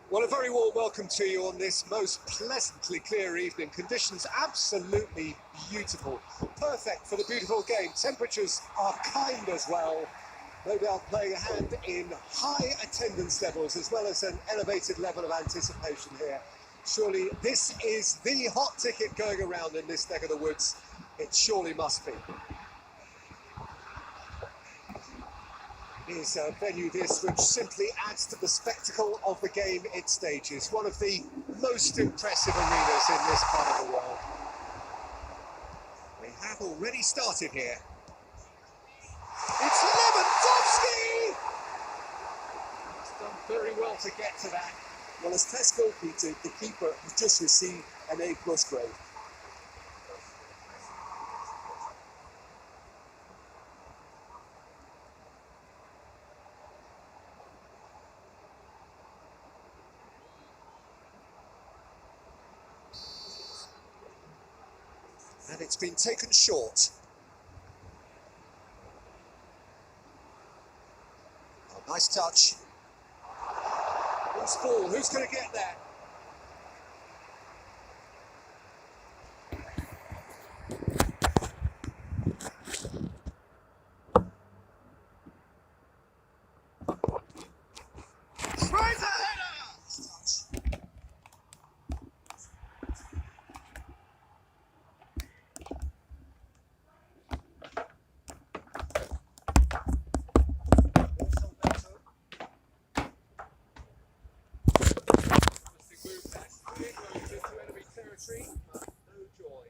Well, a very warm welcome to you on this most pleasantly clear evening. Conditions absolutely beautiful, perfect for the beautiful game. Temperatures are kind as well, no doubt playing a hand in high attendance levels as well as an elevated level of anticipation here. Surely this is the hot ticket going around in this neck of the woods. It surely must be. Is a venue this which simply adds to the spectacle of the game it stages. One of the most impressive arenas in this part of the world. We have already started here. It's Lewandowski! He's done very well to get to that. Well, as test goalkeeper, the keeper has just received an A+ grade. And it's been taken short. Oh, nice touch. Who's ball? Who's going to get there? Tries a header! Move back, into enemy territory, but no joy.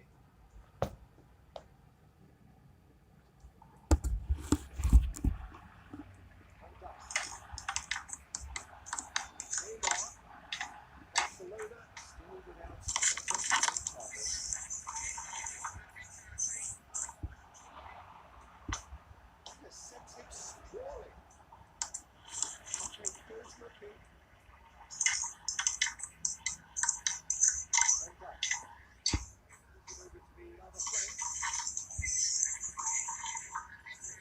Neymar, Barcelona still without target. Has sent him sprawling. Okay, goes looking. And back. Over to the other flank.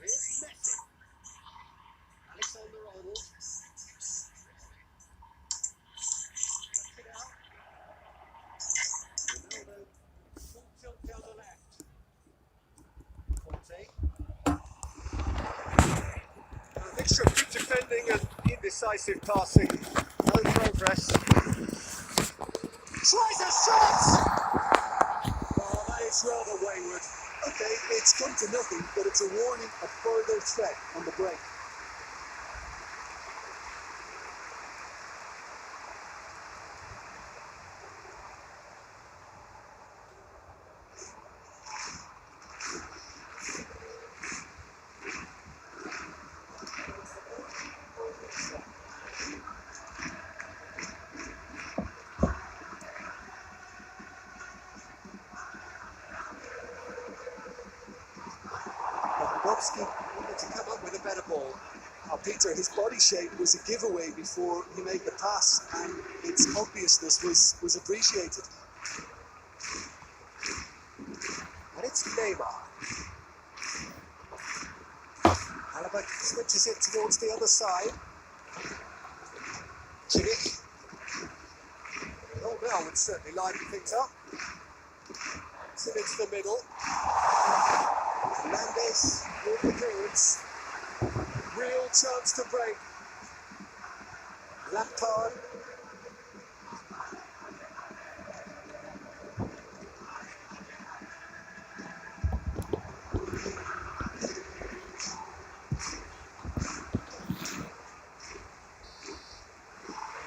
Here's Messi. Alexander-Arnold. Cuts it out. Ronaldo, full tilt down the left. Conte. A mixture of good defending and indecisive passing. No progress. Tries a shot! Oh, that is rather wayward. Okay, it's come to nothing, but it's a warning of further threat on the break. Lewandowski Wanted to come up with a better ball. Peter, his body shape was a giveaway before he made the pass, and its obviousness was appreciated. And it's Neymar. Alaba switches it towards the other side. Kimmich. Oh, Mel would certainly liven things up. It's into the middle. Fernandes with the clearance. Real chance to break. Lampard.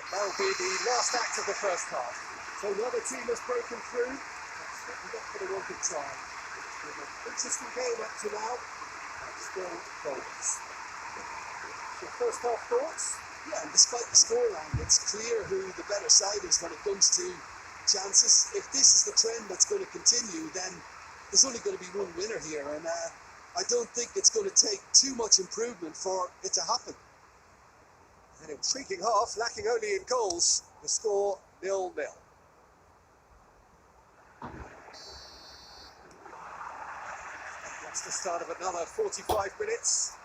That'll be the last act of the first half. So another team has broken through. That's what we got for the work of try. With an interesting game up to now, and still goals. Your first half thoughts? Yeah, and despite the scoreline, it's clear who the better side is when it comes to chances. If this is the trend that's going to continue, then there's only going to be one winner here, and I don't think it's going to take too much improvement for it to happen. An intriguing half, lacking only in goals. The score 0-0. That's the start of another 45 minutes.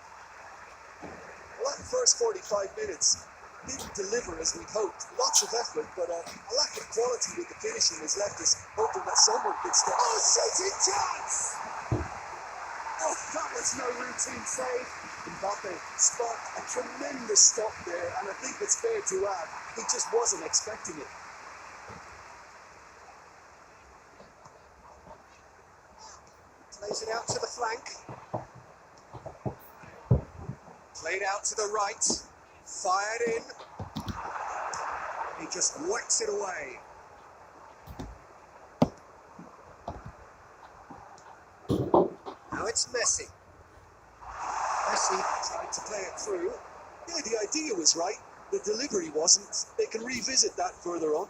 Well, that first 45 minutes didn't deliver as we'd hoped. Lots of effort, but a lack of quality with the finishing has left us hoping that someone could step. Oh, shooting chance! Oh, that was no routine save. Mbappe sparked a tremendous stop there, and I think it's fair to add, he just wasn't expecting it. Plays it out to the flank. Played out to the right. Fired in. He just whacks it away. Now it's Messi. Messi Tried to play it through. Yeah, the idea was right. The delivery wasn't. They can revisit that further on.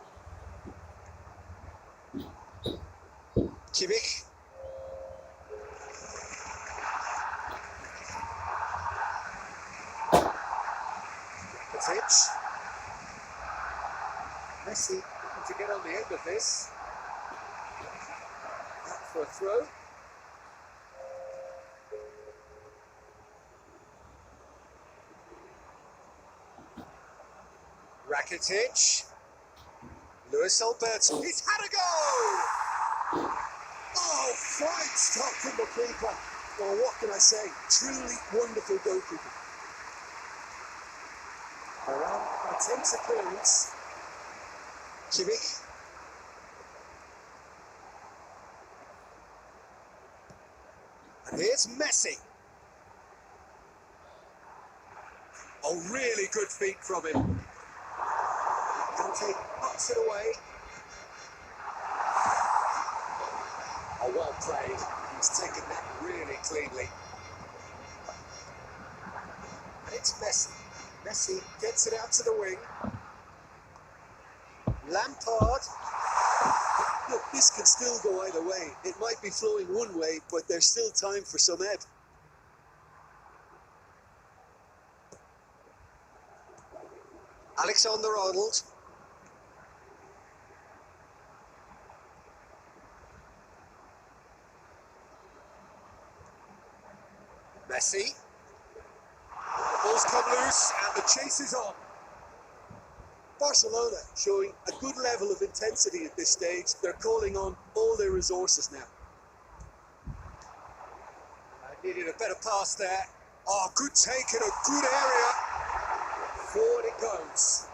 Kimmich. Rakitic. Messi looking to get on the end of this. Up for a throw. Rakitic. Luis Alberto. He's had a go! Oh, fine stop from the keeper. Well, what can I say? Truly wonderful goalkeeper. Around attempts a clearance. Kimmich. And here's Messi. Oh, really good feet from him. Dante knocks it away. Oh, well played. He's taken that really cleanly. And it's Messi. Messi gets it out to the wing. Lampard. Look, this could still go either way. It might be flowing one way, but there's still time for some ebb. Alexander-Arnold. Messi. The ball's come loose and the chase is on. Barcelona showing a good level of intensity at this stage. They're calling on all their resources now. I needed a better pass there. Oh, good take in a good area. Forward it goes.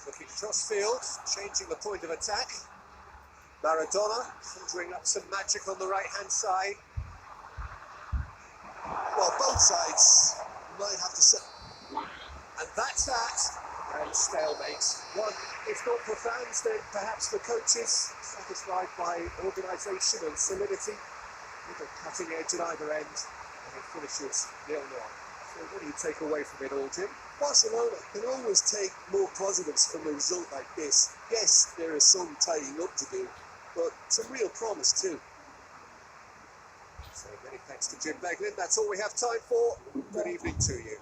Looking cross field, changing the point of attack. Maradona conjuring up some magic on the right-hand side. Well, both sides might have to say. And that's that. And stalemate. One, if not for fans, then perhaps for coaches, satisfied by organisation and solidity. Little cutting edge at either end, and it finishes 0-0. So what do you take away from it all, Jim? Barcelona can always take more positives from a result like this. Yes, there is some tidying up to do, but some real promise too. So many thanks to Jim Beglin. That's all we have time for. Good evening to you.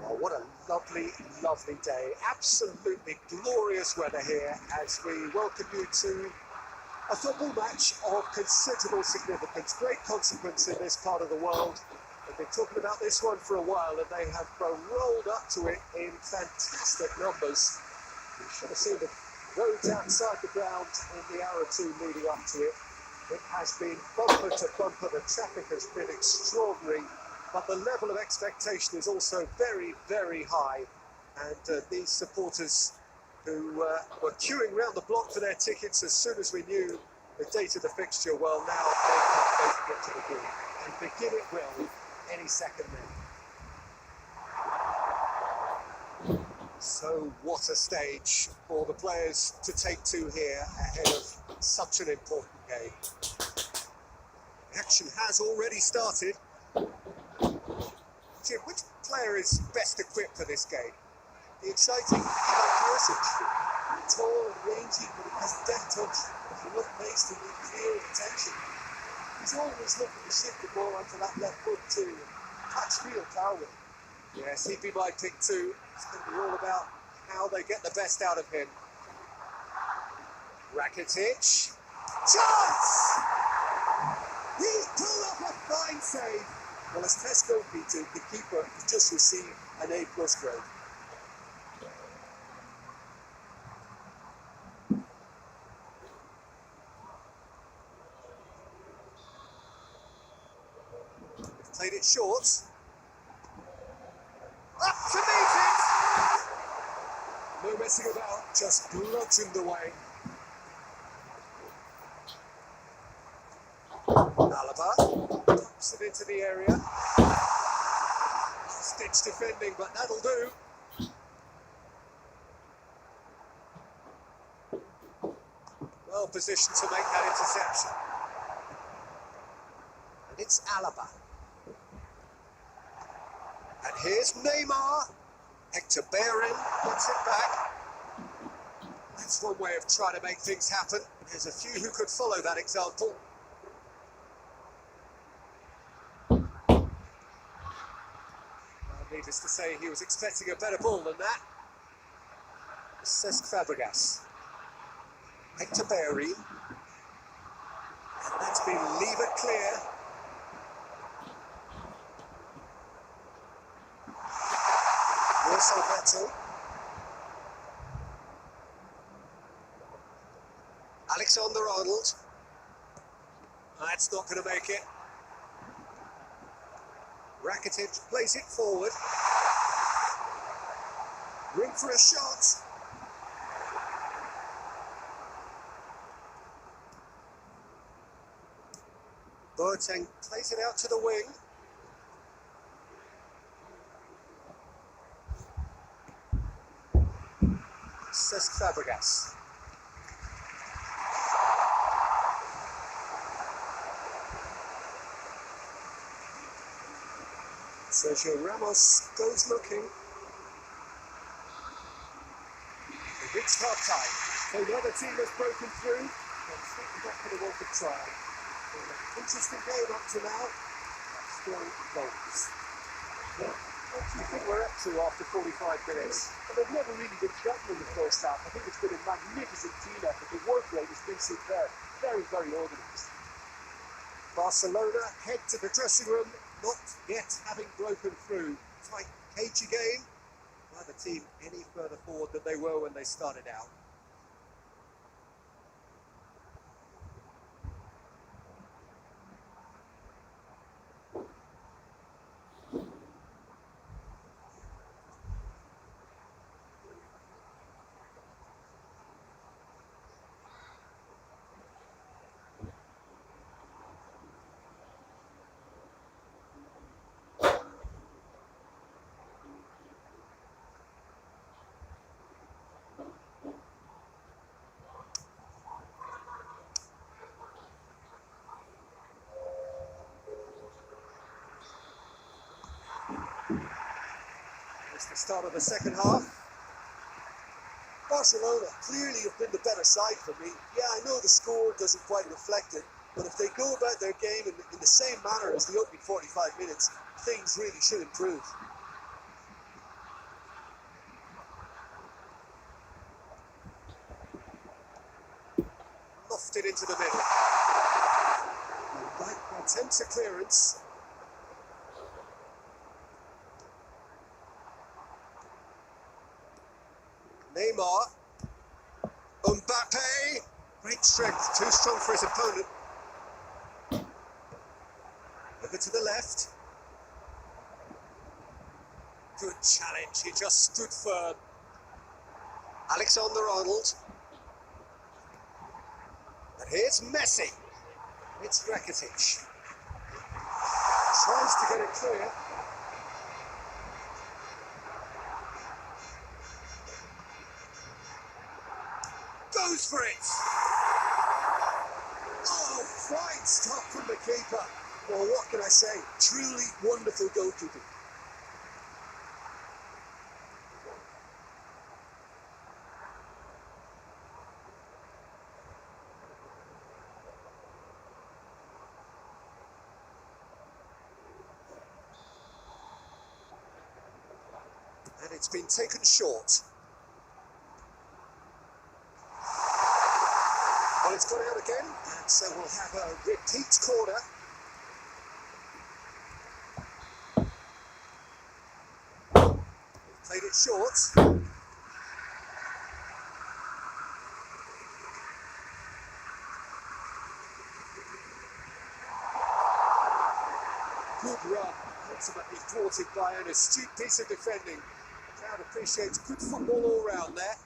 Well, what a lovely, lovely day. Absolutely glorious weather here as we welcome you to A football match of considerable significance, great consequence in this part of the world. They've been talking about this one for a while and they have rolled up to it in fantastic numbers. You should have seen the roads outside the ground in the hour or two leading up to it. It has been bumper to bumper, the traffic has been extraordinary, but the level of expectation is also very, very high. And these supporters who were queuing round the block for their tickets as soon as we knew the date of the fixture, well, now they can't wait to get to the game. And begin it will any second now. So what a stage for the players to take to here ahead of such an important game. The action has already started. Jim, which player is best equipped for this game? The exciting Ivan Perisic. Tall and rangy, but he has a deft touch and enough pace to make clear attention. He's always looking to shift the ball onto that left foot too, and catch real power with him. Yes, he'd be my pick too. It's going to be all about how they get the best out of him. Rakitic. Chance! He's pulled off a fine save. Well, as Tesco Peter, the keeper, has just received an A+ grade. Played it short. Up to meet it! No messing about, just bludgeoned away. Alaba dumps it into the area. Stitch defending, but that'll do. Well positioned to make that interception. And it's Alaba. And here's Neymar. Hector Bellerin gets it back. That's one way of trying to make things happen. There's a few who could follow that example. Needless to say, he was expecting a better ball than that. Cesc Fabregas. Hector Bellerin. And that's been levered clear. Alberto. Alexander-Arnold. That's not going to make it. Rakitic plays it forward. Room for a shot. Boateng plays it out to the wing. Cesc Fabregas. Sergio Ramos goes looking. We've reached half time. So the other team has broken through. They're certainly not going to want to try. Interesting game up to now. Still goals. What do you think we're up to after 45 minutes? Well, they've never really been threatened in the first half. I think it's been a magnificent team effort. The work rate has been superb. Very, very organised. Barcelona head to the dressing room, not yet having broken through. Tight, cagey game. Neither team any further forward than they were when they started out. It's the start of the second half. Barcelona clearly have been the better side for me. Yeah, I know the score doesn't quite reflect it, but if they go about their game in the same manner as the opening 45 minutes, things really should improve. Lofted into the middle. wants a clearance. Neymar. Mbappe. Great strength, too strong for his opponent. Over to the left. Good challenge, he just stood firm. Alexander-Arnold. And here's Messi. It's Rakitic. Tries to get it clear. Goes for it. Oh, fine stop from the keeper. Well, what can I say? Truly wonderful goalkeeping. And it's been taken short. Well, it's gone out again, and so we'll have a repeat corner. Played it short. Good run, ultimately thwarted by an astute piece of defending. Crowd appreciates good football all round there.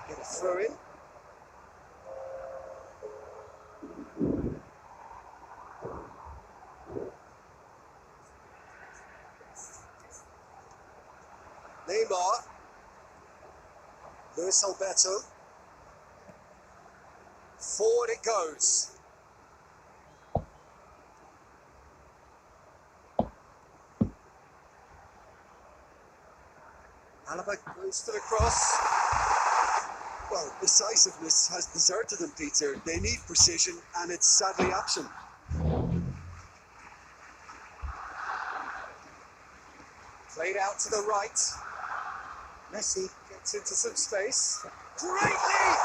Get a throw in. Neymar. Luis Alberto. Forward it goes. Alaba goes for the cross. Well, decisiveness has deserted them, Peter. They need precision, and it's sadly absent. Played out to the right. Messi gets into some space. Great lead!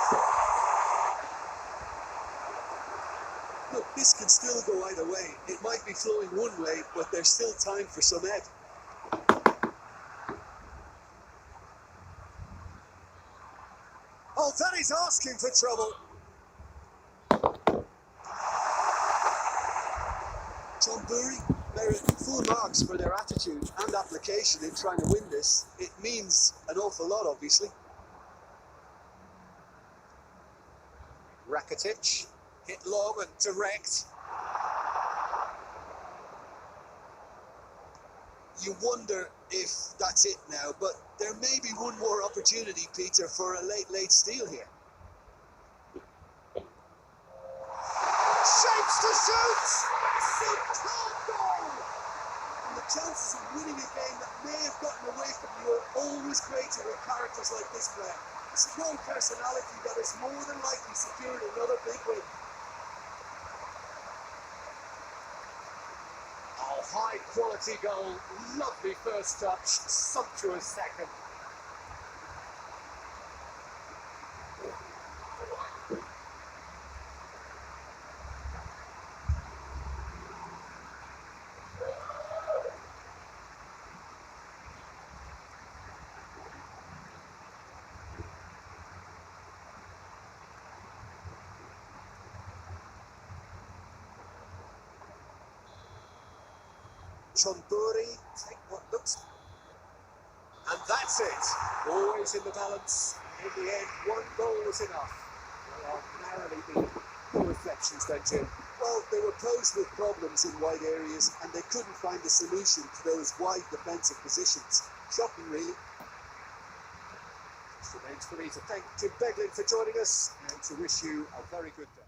Look, this can still go either way. It might be flowing one way, but there's still time for some ebb. Oh, that is asking for trouble. John Burry merit full marks for their attitude and application in trying to win this. It means an awful lot, obviously. Rakitic, hit long and direct. You wonder if that's it now, but there may be one more opportunity, Peter, for a late steal here. Shapes to shoot! Superb goal! And the chances of winning a game that may have gotten away from you are always greater with characters like this player. A strong personality that has more than likely secured another big win. Oh, high quality goal, lovely first touch, sumptuous second. Chonburi, take what looks. And that's it. Always in the balance. In the end, one goal was enough. They are narrowly beaten. No reflections then, Jim. Well, they were posed with problems in wide areas and they couldn't find a solution to those wide defensive positions. Shocking, really. It remains for me to thank Jim Beglin for joining us and to wish you a very good day.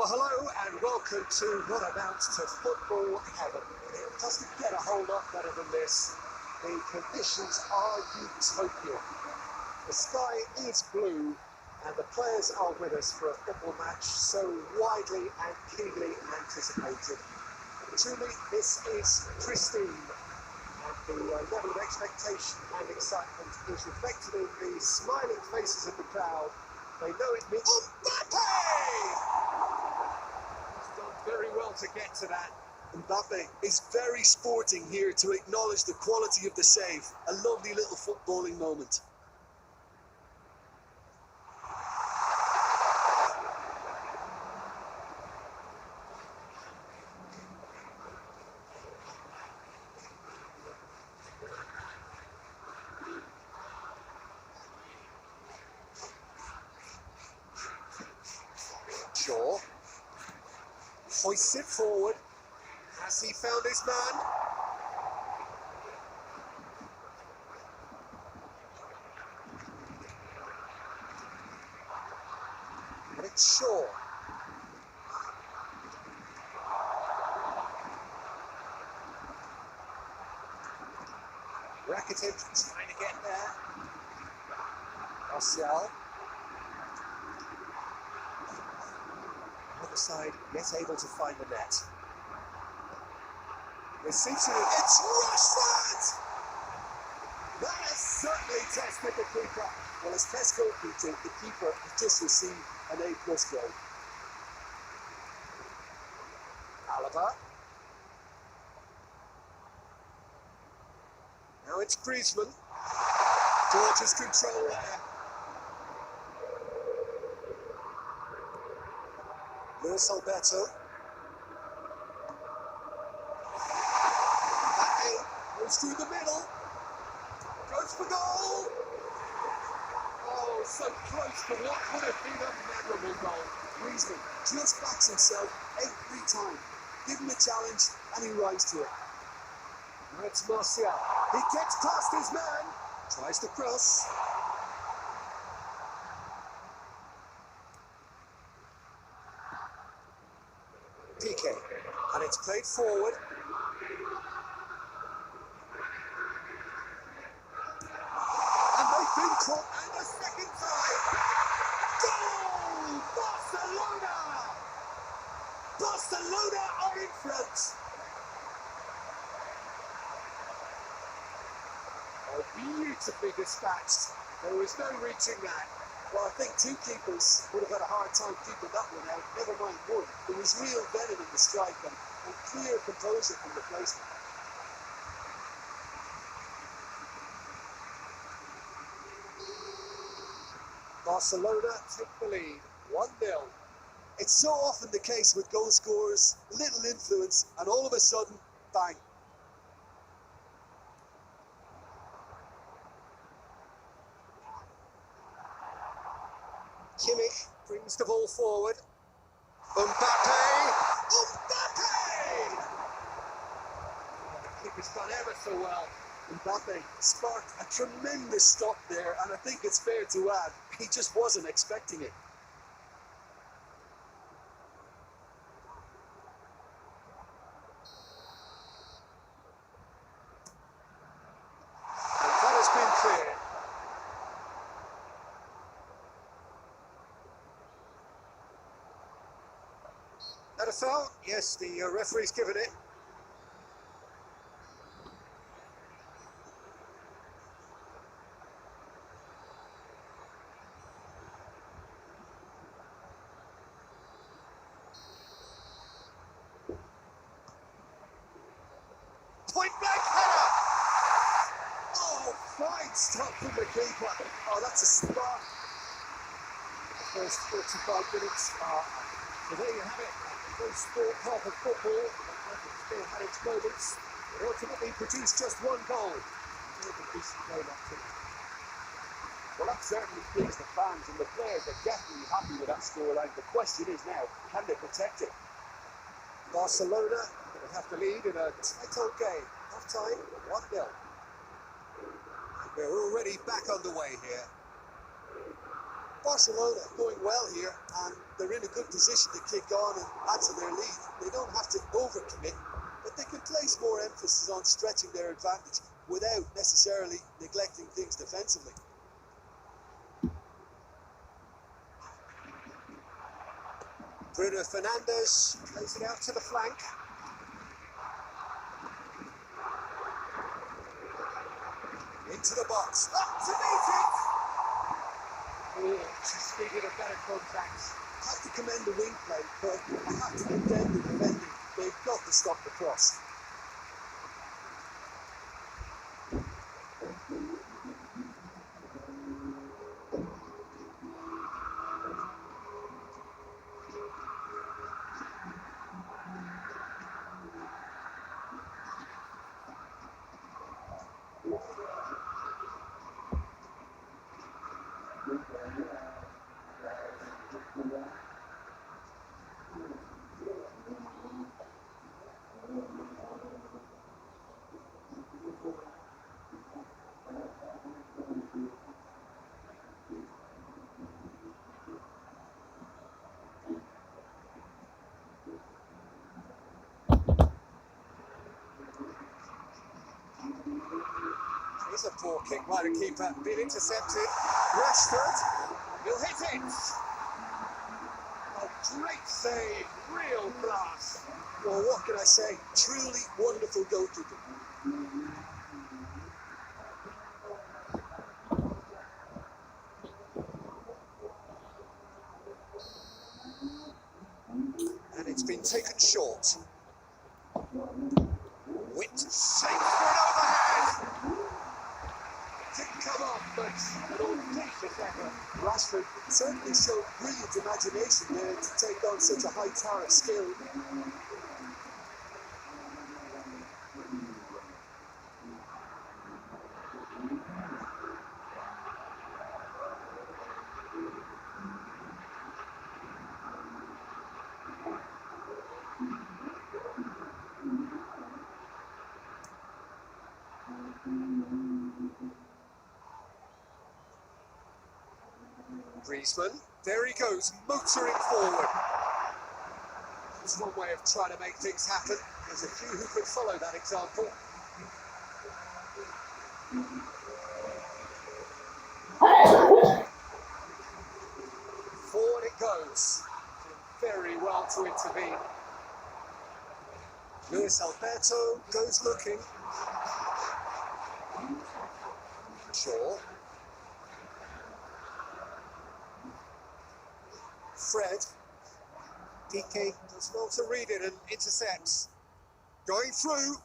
Well, hello and welcome to what amounts to football heaven. It doesn't get a whole lot better than this. The conditions are utopian. The sky is blue and the players are with us for a football match so widely and keenly anticipated. Truly, this is pristine, and the level of expectation and excitement is reflected in the smiling faces of the crowd. They know it means Mbappe! He's done very well to get to that. Mbappe is very sporting here to acknowledge the quality of the save. A lovely little footballing moment. Shaw hoists it forward. Has he found his man? But it's Shaw. Rakitic trying to get there. Martial. Other side, yet able to find the net. They seem to... It's Rashford! That has certainly tested the keeper. Well, as Tesco Peter, the keeper has just received an A+ grade. Alaba. Now it's Griezmann. Gorgeous control there. Luis Alberto. Goes through the middle. Goes for goal. Oh, so close to what could have been a memorable goal. Griezmann just backs himself every time. Give him a challenge and he rises to it. Now it's Martial. He gets past his man. Tries to cross. PK. And it's played forward. And they've been caught. And the second time. Goal! Barcelona! Barcelona are in front. Oh, beautifully dispatched. There was no reaching that. Well, I think two keepers would have had a hard time keeping that one out, never mind one. There was real venom in the strike and clear composure from the placement. Barcelona take the lead, 1-0. It's so often the case with goal scorers, little influence, and all of a sudden, bang. Kimmich brings the ball forward. Mbappe! Mbappe! The keeper's done ever so well. Mbappe sparked a tremendous stop there, and I think it's fair to add, he just wasn't expecting it. And that has been clear. That a foul? Yes, the referee's given it. Point blank header! Oh, fine stop from the keeper. Oh, that's a spark. The first 45 minutes are... So there you have it. The first sport half of football. It still had its moments. It ultimately produced just one goal. Well, that certainly pleased the fans, and the players are definitely happy with that scoreline. The question is now, can they protect it? Barcelona will have the lead in a title game. Half-time, 1-0. We're already back underway here. Barcelona going well here, and they're in a good position to kick on and add to their lead. They don't have to overcommit, but they can place more emphasis on stretching their advantage without necessarily neglecting things defensively. Bruno Fernandes plays it out to the flank. Into the box. Up to meet it! Oh, just needed a better contact. I have to commend the wing play, but I have to condemn the defending. They've got to stop the cross. Here's a poor kick by the keeper, been intercepted. Rashford, he'll hit it! A great save, real class. Well, what can I say? Truly wonderful goalkeeping. And it's been taken short. Witt safe for an overhead! Didn't come off, but an audacious effort. Rashford certainly showed brilliant imagination there to take on such a high tower of skill. Griezmann, there he goes, motoring forward. It's one way of trying to make things happen. There's a few who could follow that example. Forward it goes. Did very well to intervene. Luis Alberto goes looking. Shaw. Fred. Dike does well to read it and intercepts. Going through.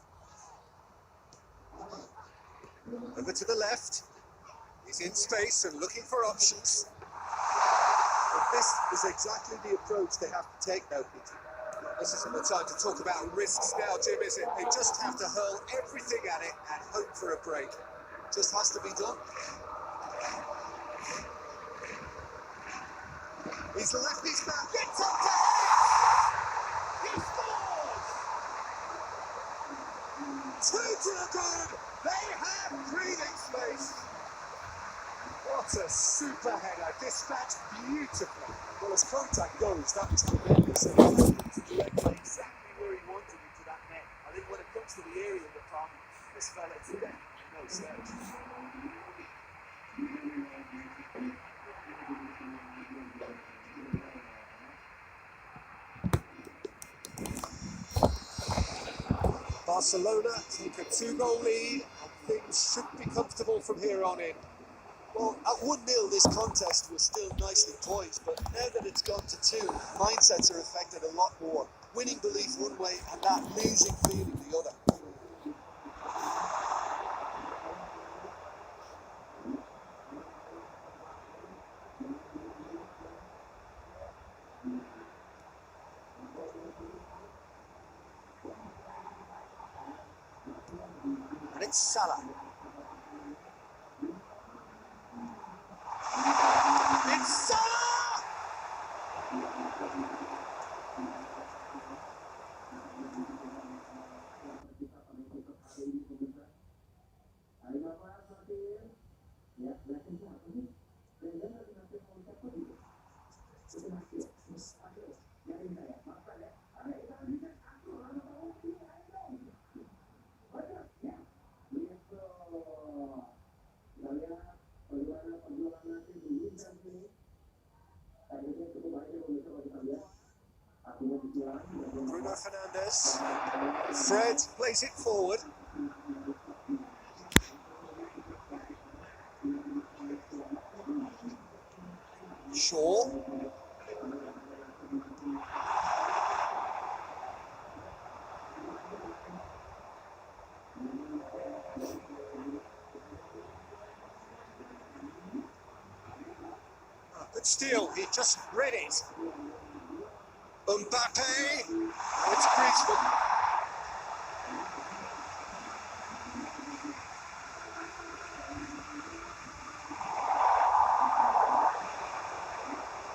Over to the left. He's in space and looking for options. But this is exactly the approach they have to take now, Peter. This isn't the time to talk about risks now, Jim, is it? They just have to hurl everything at it and hope for a break. Just has to be done. He's left his man, gets up to hit! He scores! 2 to the good! They have breathing space! What a super header, dispatched beautifully. Well, as contact goes, that was tremendous. And he directly exactly where he wanted it to that net. I think when it comes to the area of the problem, this fella's definitely no slouch. Barcelona take a 2-goal lead and things should be comfortable from here on in. Well, at 1-0 this contest was still nicely poised, but now that it's gone to 2, mindsets are affected a lot more. Winning belief one way and that losing feeling the other. And it's Salah. It's Salah! Bruno Fernandes. Fred plays it forward. Shaw. Good steal, he just read it. Mbappe. Oh, it's Griezmann.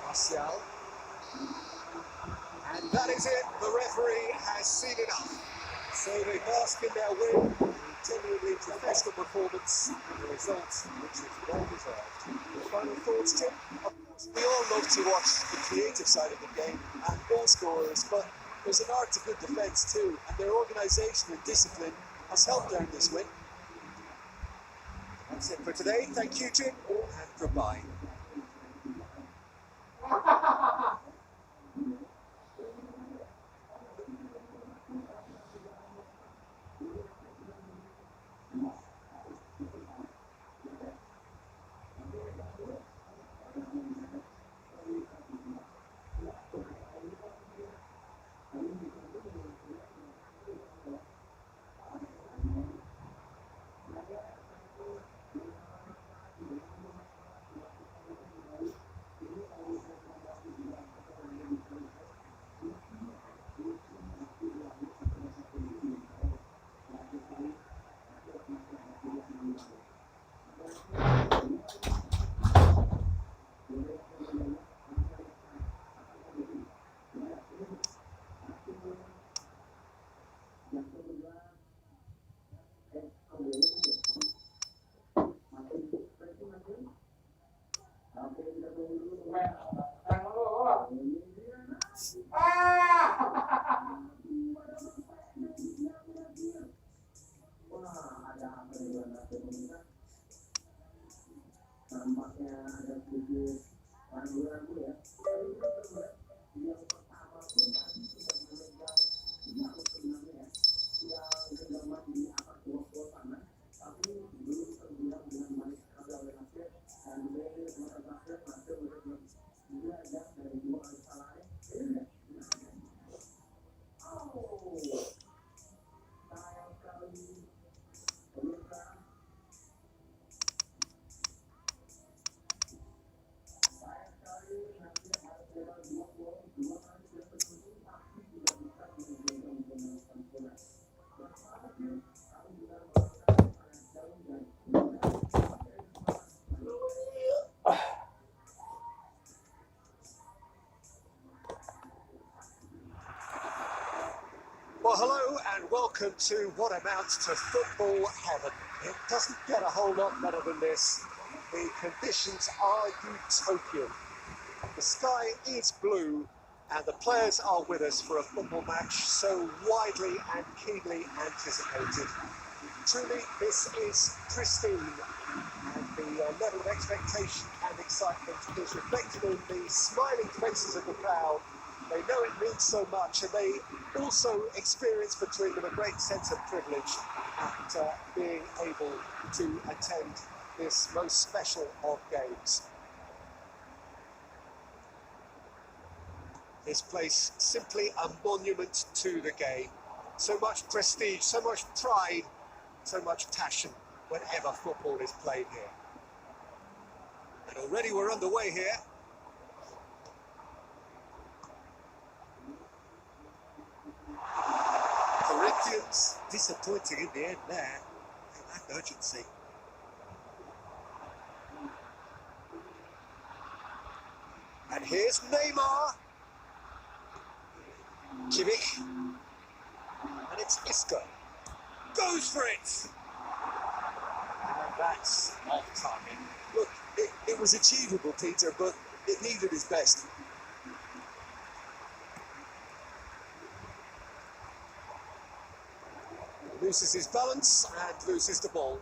Martial. And that is it. The referee has seen enough. So they bask in their win, a genuinely professional performance, and the result which is well deserved. The final thoughts, Jim? We all love to watch the creative side of the game and goal scorers, but there's an art to good defence too, and their organisation and discipline has helped earn this win. That's it for today. Thank you, Jim, and goodbye. Well, hello and welcome to what amounts to football heaven. It doesn't get a whole lot better than this. The conditions are utopian. The sky is blue and the players are with us for a football match so widely and keenly anticipated. Truly, this is pristine, and the level of expectation and excitement is reflected in the smiling faces of the crowd. They know it means so much, and they also experience between them a great sense of privilege at being able to attend this most special of games. This place simply a monument to the game. So much prestige, so much pride, so much passion whenever football is played here. And already we're underway here. Corinthians disappointing in the end there. They lack urgency. And here's Neymar. Kimmich. And it's Isco. Goes for it. And that's off target. Look, it was achievable, Peter, but it needed his best. Loses his balance and loses the ball.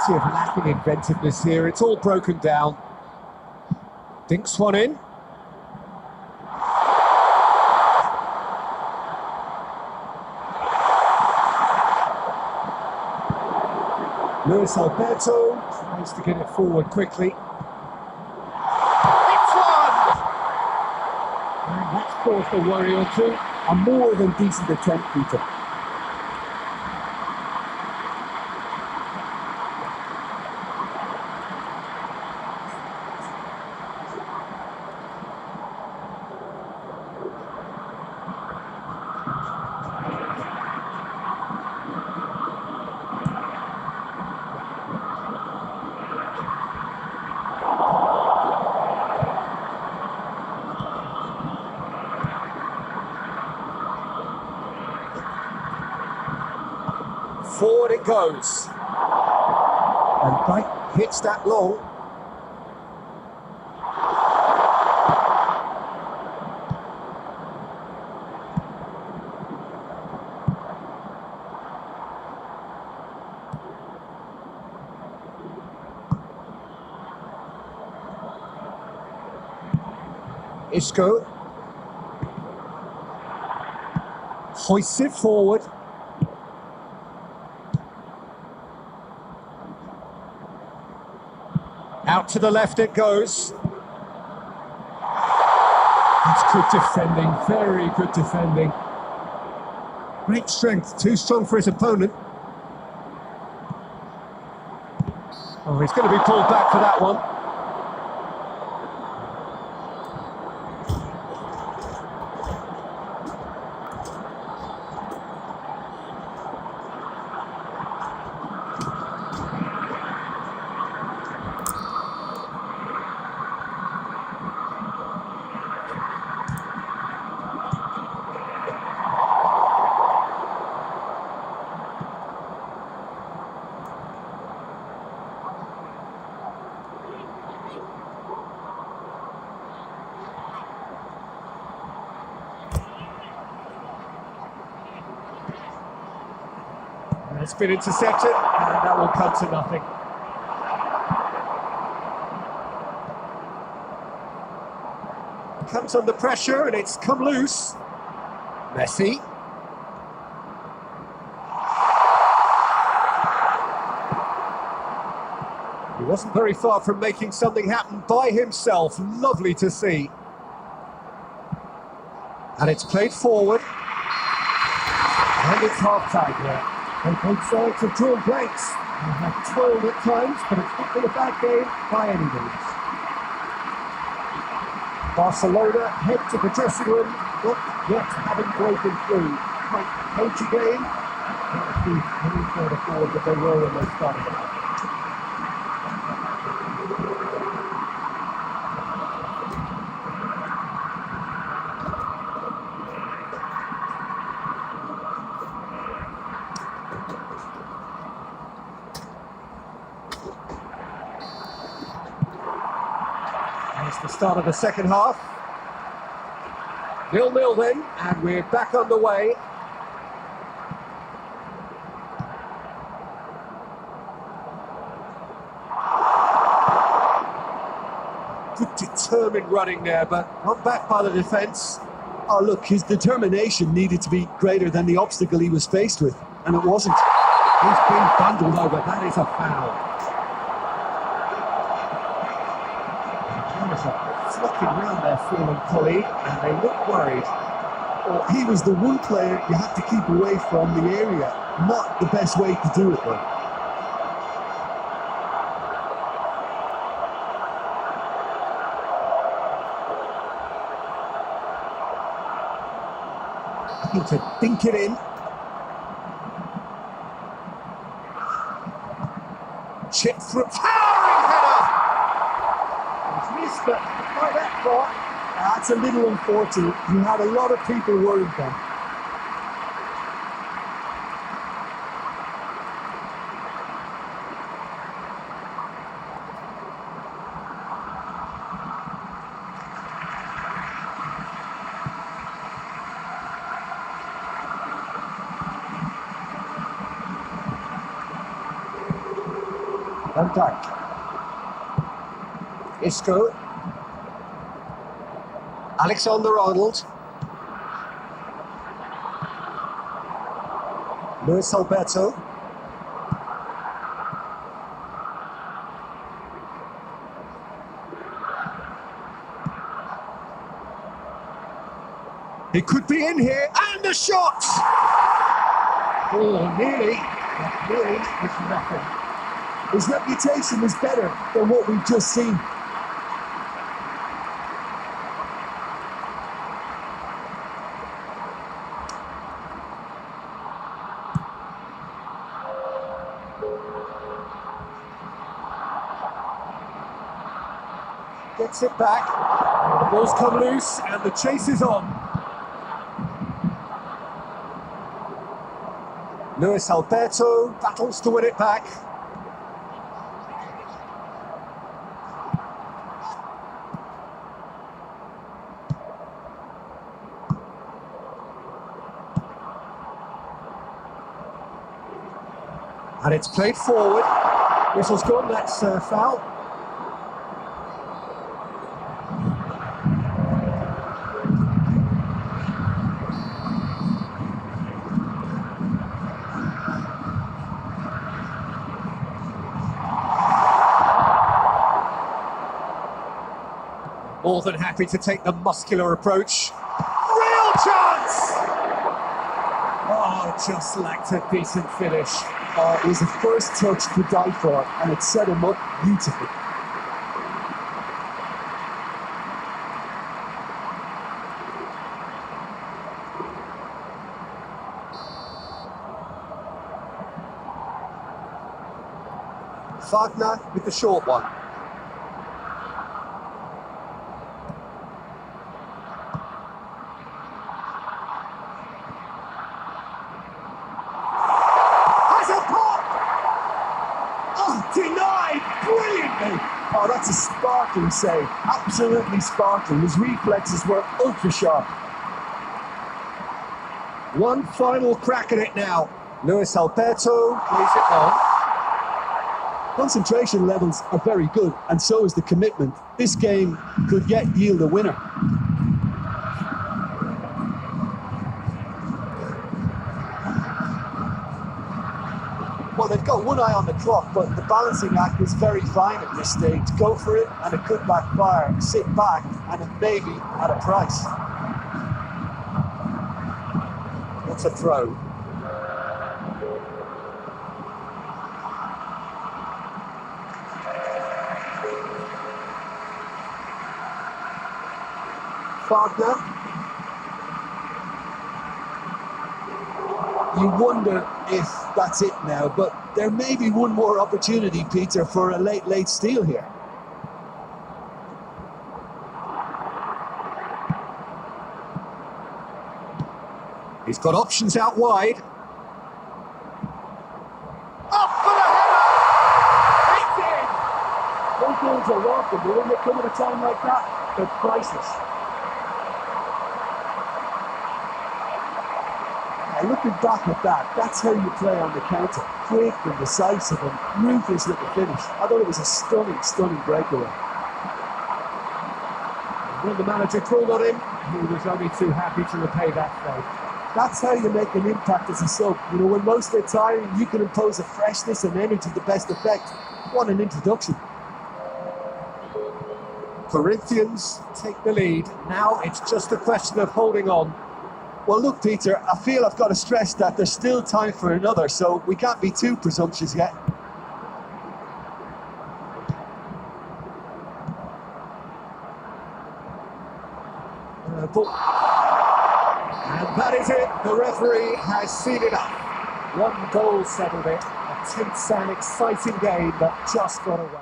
guilty of lacking inventiveness here. It's all broken down. Dinks one in. Luis Alberto tries to get it forward quickly. It's one! And that's caused a worry or two. A more than decent attempt, Peter. Forward it goes. And Dyke hits that long. Isco hoists it forward. Out to the left it goes. That's good defending, very good defending. Great strength, too strong for his opponent. Oh, he's going to be pulled back for that one. It's been intercepted, and that will come to nothing. Comes under pressure, and it's come loose. Messi. He wasn't very far from making something happen by himself. Lovely to see. And it's played forward. And it's half-time here. And both sides have drawn blanks. They have toiled at times, but it's not been a bad game by any means. Barcelona head to the dressing room, not yet having broken through. Quite cagey game. Not be any further forward than they were when they started it. It's the start of the second half. 0-0 then, and we're back underway. Good determined running there, but not back by the defence. Oh, look, his determination needed to be greater than the obstacle he was faced with, and it wasn't. He's been bundled over. That is a foul. Flocking round their fallen colleague, and they look worried. Well, he was the one player you had to keep away from the area. Not the best way to do it, though. Looking to dink it in. Chip through. Towering header! He's missed it by that far. That's a little unfortunate. You had a lot of people worried then. Van Dijk. Isco. Alexander-Arnold. Luis Alberto. He could be in here, and the shot! Oh, nearly. But nearly is nothing. His reputation is better than what we've just seen. Gets it back. The ball's come loose, and the chase is on. Luis Alberto battles to win it back. And it's played forward. Whistle's gone, that's foul. More than happy to take the muscular approach. Real chance! Oh, just lacked a decent finish. It was a first touch to die for, and it set him up beautifully. Wagner with the short one. Denied brilliantly. Oh, that's a sparkling save. Absolutely sparkling. His reflexes were ultra sharp. One final crack at it now. Luis Alberto plays it on. Concentration levels are very good, and so is the commitment. This game could yet yield a winner. Well, they've got one eye on the clock, but the balancing act is very fine at this stage. Go for it, and it could backfire. Sit back, and it may be at a price. What's a throw? Wagner. You wonder if that's it now, but there may be one more opportunity, Peter, for a late steal here. He's got options out wide. Up for the header! It's in! Those goals are welcome, but when they come at a time like that, they're priceless. Looking back at that, that's how you play on the counter. Quick and decisive and ruthless with the finish. I thought it was a stunning breakaway. When the manager called on him, he was only too happy to repay that favour. That's how you make an impact as a sub. You know, when most are tiring, you can impose a freshness and energy to best effect. What an introduction. Corinthians take the lead. Now it's just a question of holding on. Well, look, Peter, I feel I've got to stress that there's still time for another, so we can't be too presumptuous yet. And that is it. The referee has seen it up. One goal settled it. A tense and exciting game that just got away.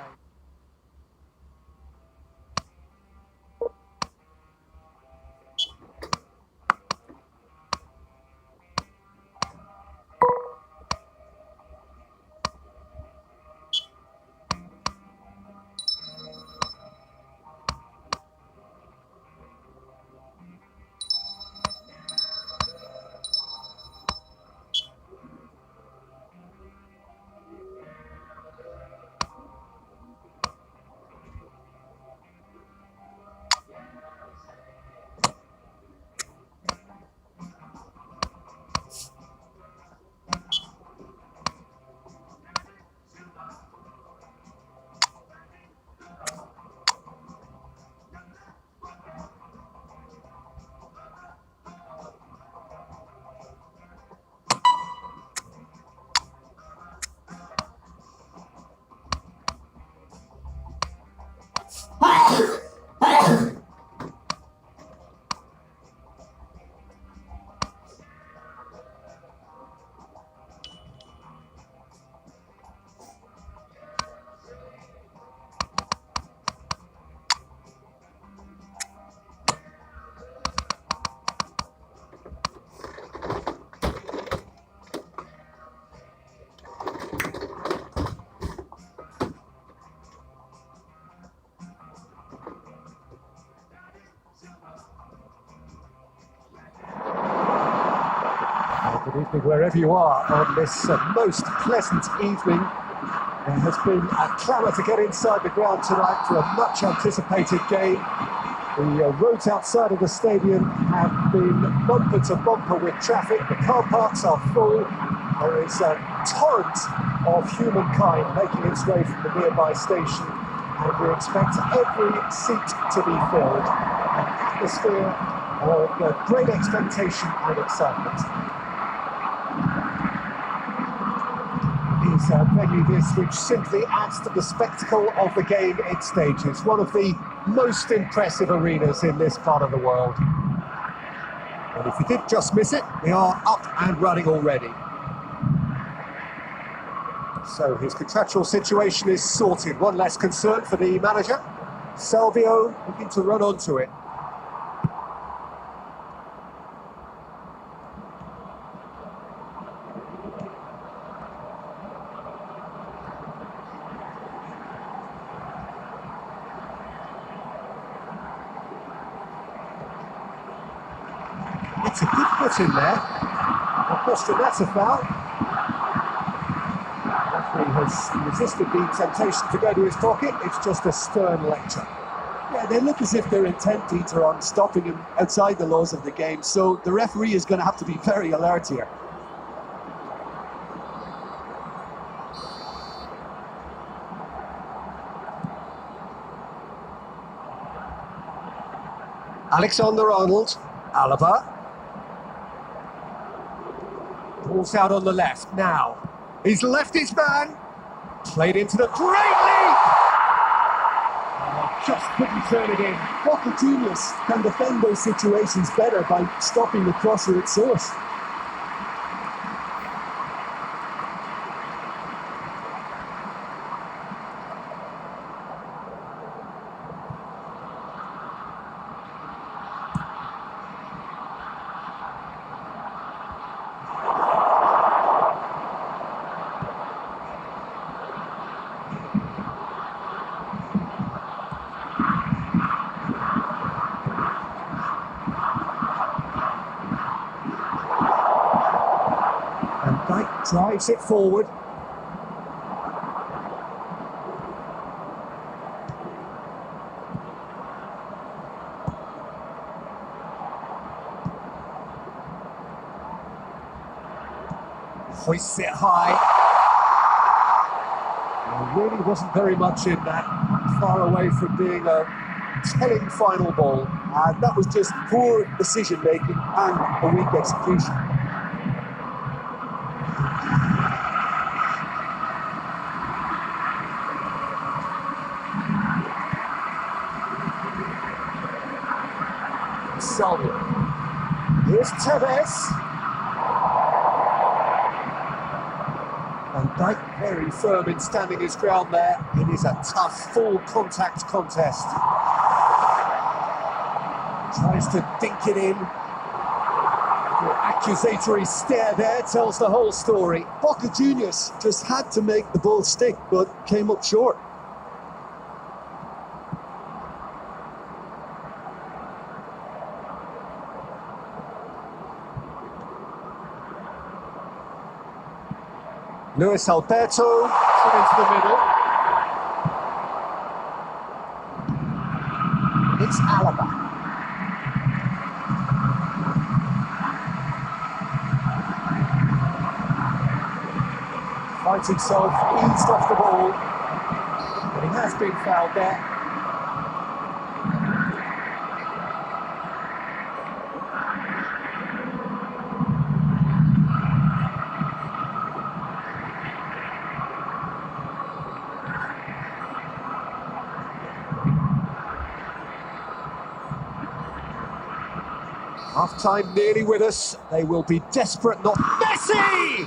Good evening wherever you are on this most pleasant evening. There has been a clamour to get inside the ground tonight for a much anticipated game. The roads outside of the stadium have been bumper to bumper with traffic. The car parks are full. There is a torrent of humankind making its way from the nearby station, and we expect every seat to be filled. An atmosphere of great expectation and excitement. Is a venue this which simply adds to the spectacle of the game it stages. One of the most impressive arenas in this part of the world. And if you did just miss it, we are up and running already. So his contractual situation is sorted. One less concern for the manager. Salvio looking to run onto it. It's a good foot in there. No question that's a foul. The referee has resisted the temptation to go to his pocket. It's just a stern lecture. Yeah, they look as if they're intent, Peter, on stopping him outside the laws of the game, so the referee is going to have to be very alert here. Alexander-Arnold, Alaba. Ball's out on the left now. He's left his man. Played into the great lead. Just couldn't turn it in. Boca Juniors can defend those situations better by stopping the crosser at source. Drives it forward. Hoists it high. There really wasn't very much in that. Far away from being a telling final ball. And that was just poor decision making and a weak execution. Salvio. Here's Tevez. Van Dijk very firm in standing his ground there. It is a tough, full contact contest. Tries to dink it in. The accusatory stare there tells the whole story. Boca Juniors just had to make the ball stick, but came up short. Luis Alberto into the middle. It's Alaba. Finds himself eased off the ball, but he has been fouled there. Half-time nearly with us. They will be desperate not... Messi!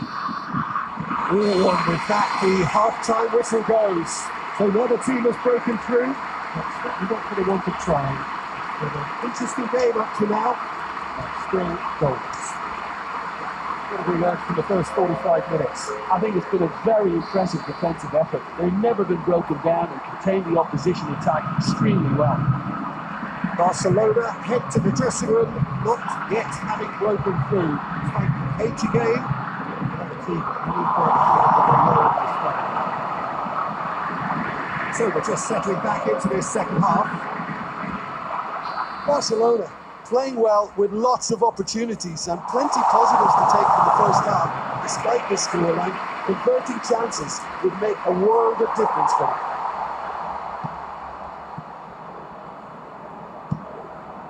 Oh, and with that, the half-time whistle goes. So the other team has broken through. That's what we're not going to want to try. With an interesting game up to now, but still goals. What have we learned from the first 45 minutes? I think it's been a very impressive defensive effort. They've never been broken down and contained the opposition attack extremely well. Barcelona head to the dressing room, not yet having broken through. 80 game. So we're just settling back into this second half. Barcelona playing well with lots of opportunities and plenty positives to take from the first half. Despite this scoreline, converting chances would make a world of difference for them.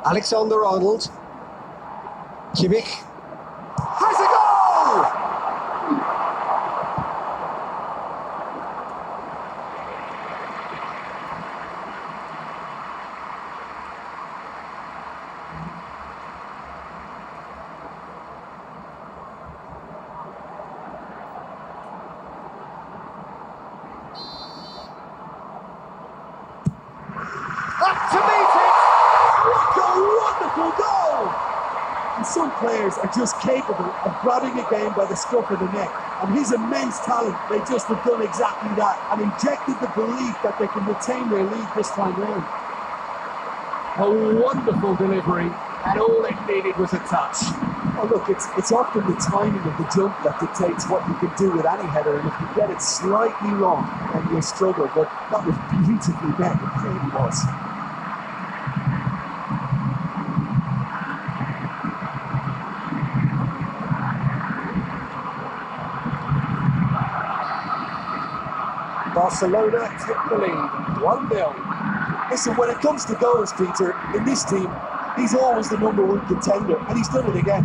Alexander-Arnold. Kimmich has a goal! Up to meet it! What a wonderful goal! And some players are just capable of grabbing a game by the scruff of the neck. And his immense talent may just have done exactly that and injected the belief that they can retain their lead this time round. A wonderful delivery, and all it needed was a touch. Oh look, it's often the timing of the jump that dictates what you can do with any header, and if you get it slightly wrong, then you'll struggle. But that was beautifully met, it really was. Barcelona took the lead, 1-0. Listen, when it comes to goals, Peter, in this team, he's always the number one contender, and he's done it again.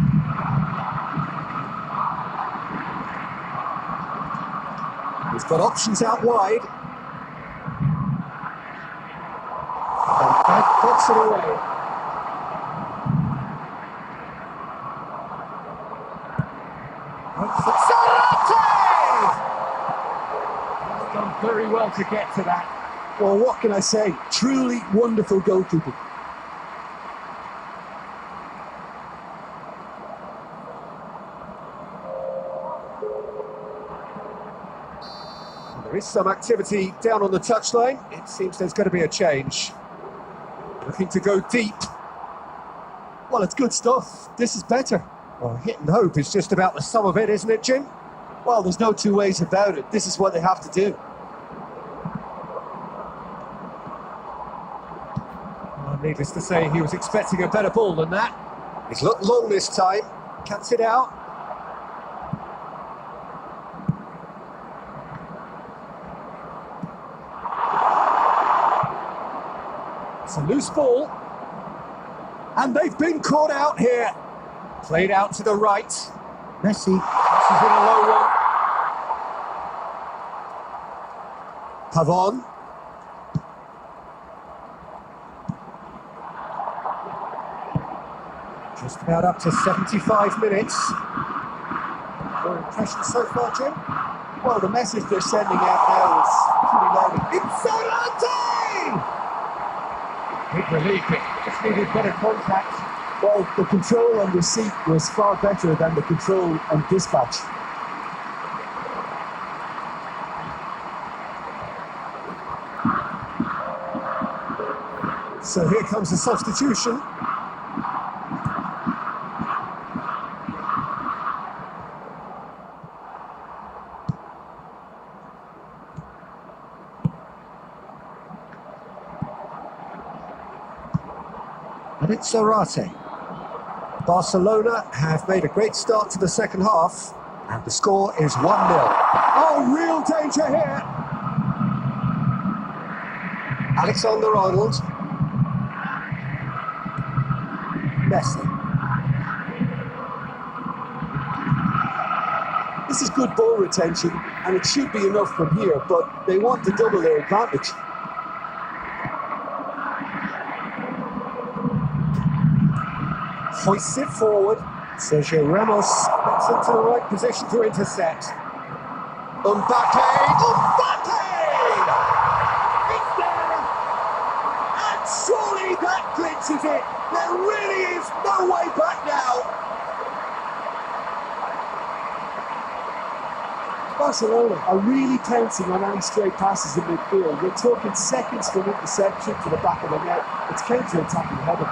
He's got options out wide. And that puts it away. Done very well to get to that. Well, what can I say? Truly wonderful goalkeeping. There is some activity down on the touchline. It seems there's going to be a change. Looking to go deep. Well, it's good stuff. This is better. Well, hit and hope is just about the sum of it, isn't it, Jim? Well, there's no two ways about it. This is what they have to do. Well, needless to say, he was expecting a better ball than that. He's looked long this time. Cuts it out. It's a loose ball. And they've been caught out here. Played out to the right. Messi passes in a low one. Pavon. Just about up to 75 minutes. Your impression so far, Jim? Well, the message they're sending out now is pretty loud. It's Sorante! Big relief, it just needed better contact. Well, the control on receipt was far better than the control on dispatch. So here comes the substitution. And it's Zarate. Barcelona have made a great start to the second half, and the score is 1-0. Oh, real danger here. Alexander-Arnold. Messi. This is good ball retention, and it should be enough from here, but they want to double their advantage. Hoists it forward. Sergio Ramos gets into the right position to intercept. Mbappe! It's there! And surely that clinches it! There really is no way back now! Barcelona are really pouncing on any straight passes in midfield. We're talking seconds from interception to the back of the net. It's counter-attacking heaven.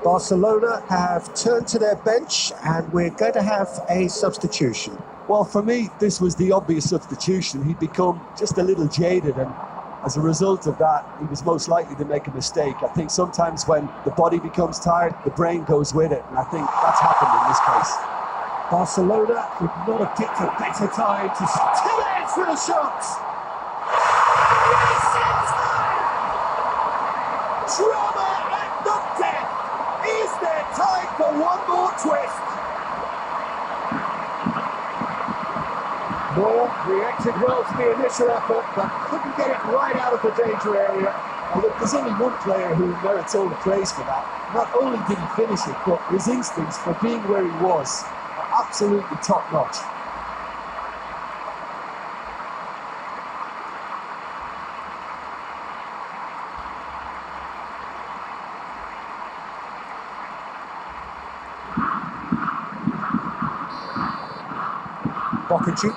Barcelona have turned to their bench and we're going to have a substitution. Well, for me, this was the obvious substitution. He'd become just a little jaded, and as a result of that, he was most likely to make a mistake. I think sometimes when the body becomes tired, the brain goes with it, and I think that's happened in this case. Barcelona could not have picked a better time to 2 minutes for the shot. Drama at the death. Is there time for one more twist? Moore reacted well to the initial effort, but couldn't get it right out of the danger area. And look, there's only one player who merits all the praise for that. Not only did he finish it, but his instincts for being where he was are absolutely top-notch. Bokachu.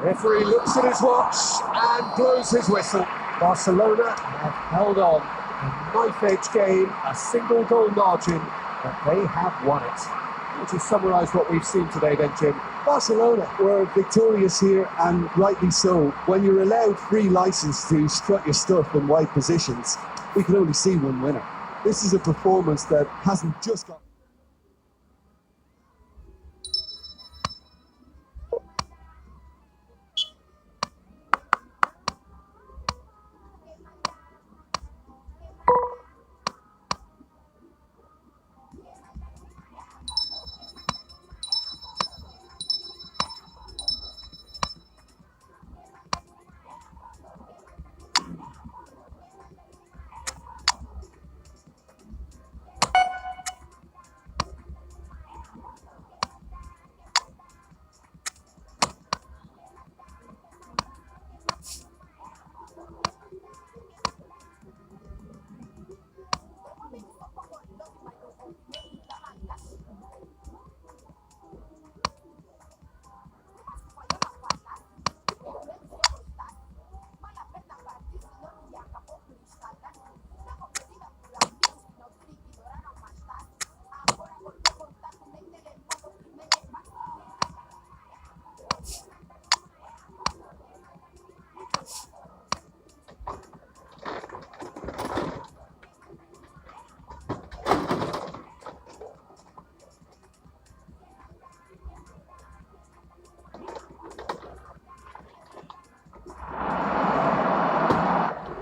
Referee looks at his watch and blows his whistle. Barcelona have held on. A knife-edge game, a single goal margin, but they have won it. Would you summarise what we've seen today then, Jim? Barcelona were victorious here, and rightly so. When you're allowed free licence to strut your stuff in wide positions, we can only see one winner. This is a performance that hasn't just got...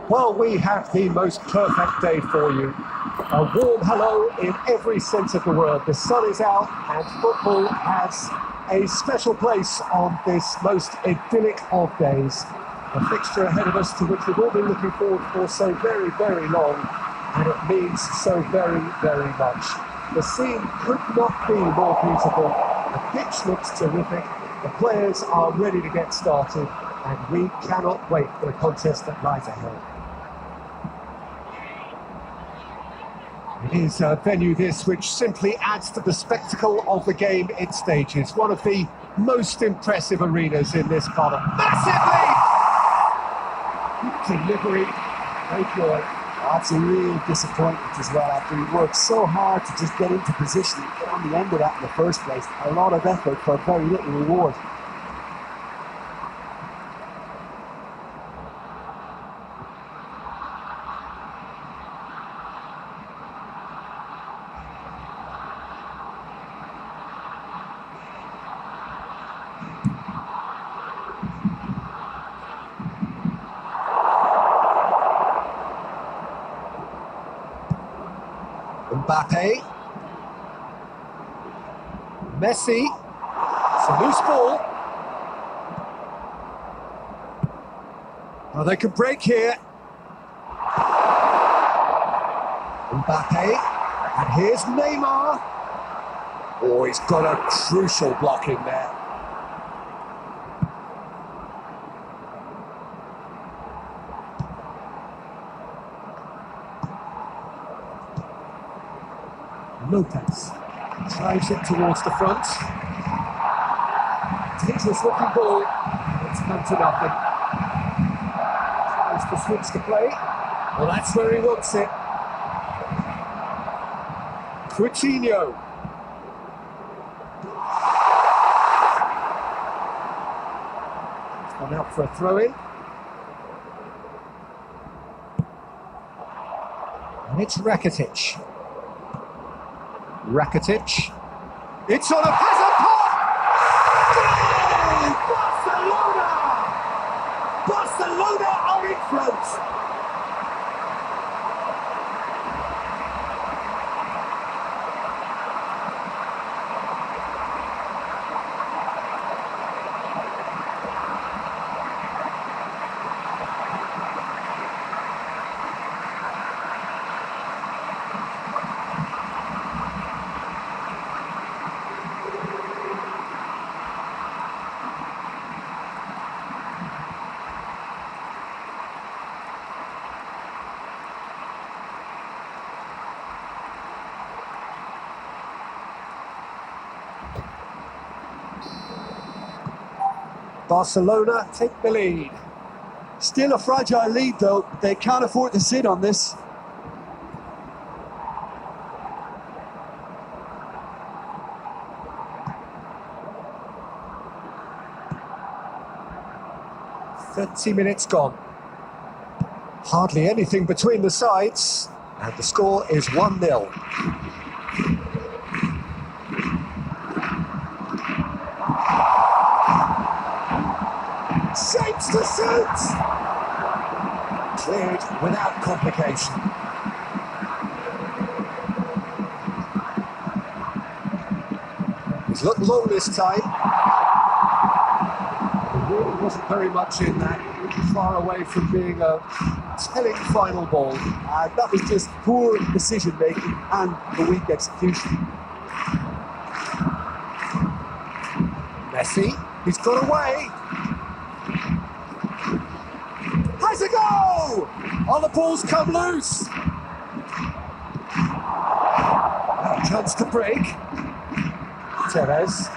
Well, we have the most perfect day for you. A warm hello in every sense of the word. The sun is out and football has a special place on this most idyllic of days. A fixture ahead of us to which we've all been looking forward for so very, very long, and it means so very, very much. The scene could not be more beautiful. The pitch looks terrific. The players are ready to get started, and we cannot wait for the contest that lies ahead. It is a venue this which simply adds to the spectacle of the game it stages. One of the most impressive arenas in this part of... Massively! Delivery, no joy. That's a real disappointment as well, after he worked so hard to just get into position and get on the end of that in the first place. A lot of effort for very little reward. Mbappe, Messi, it's a loose ball. Oh, they could break here. Mbappe, and here's Neymar. Oh, he's got a crucial block in there. Lopez drives it towards the front. Dangerous looking ball. It's come to nothing. Tries to switch the play. Well, that's where he wants it. Coutinho. It's gone out for a throw-in. And it's Rakitic. Rakitic. It's on a hazard pop! Goal! Barcelona! Barcelona are in front! Barcelona take the lead. Still a fragile lead though, they can't afford to sit on this. "30 minutes gone. Hardly anything between the sides, and the score is 1-0. Shapes to suit! Cleared without complication. He's looked long this time. There really wasn't very much in that. Far away from being a telling final ball. That was just poor decision making and a weak execution. Messi, he's got away. Has a go! Oh, the ball's come loose. Now a chance to break. Tevez.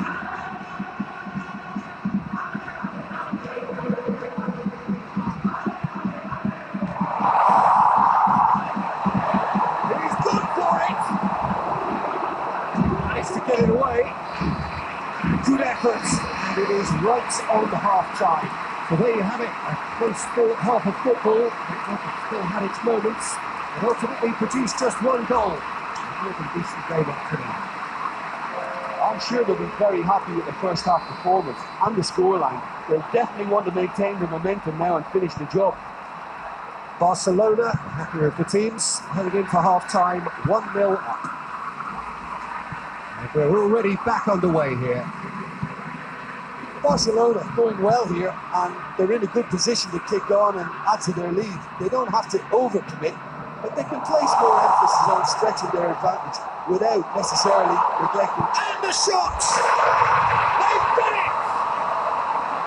He's good for it. Managed to get it away. Good effort, and it is right on the half-time. So there you have it, a close fought half of football. It still had its moments, and ultimately produced just one goal. A really decent game up today. I'm sure they'll be very happy with the first half performance and the scoreline. They'll definitely want to maintain the momentum now and finish the job. Barcelona, happy with the teams, heading in for half-time, 1-0 up. And we're already back underway here. Barcelona going well here, and they're in a good position to kick on and add to their lead. They don't have to overcommit, but they can place more emphasis on stretching their advantage without necessarily neglecting. And the shot! They've done it!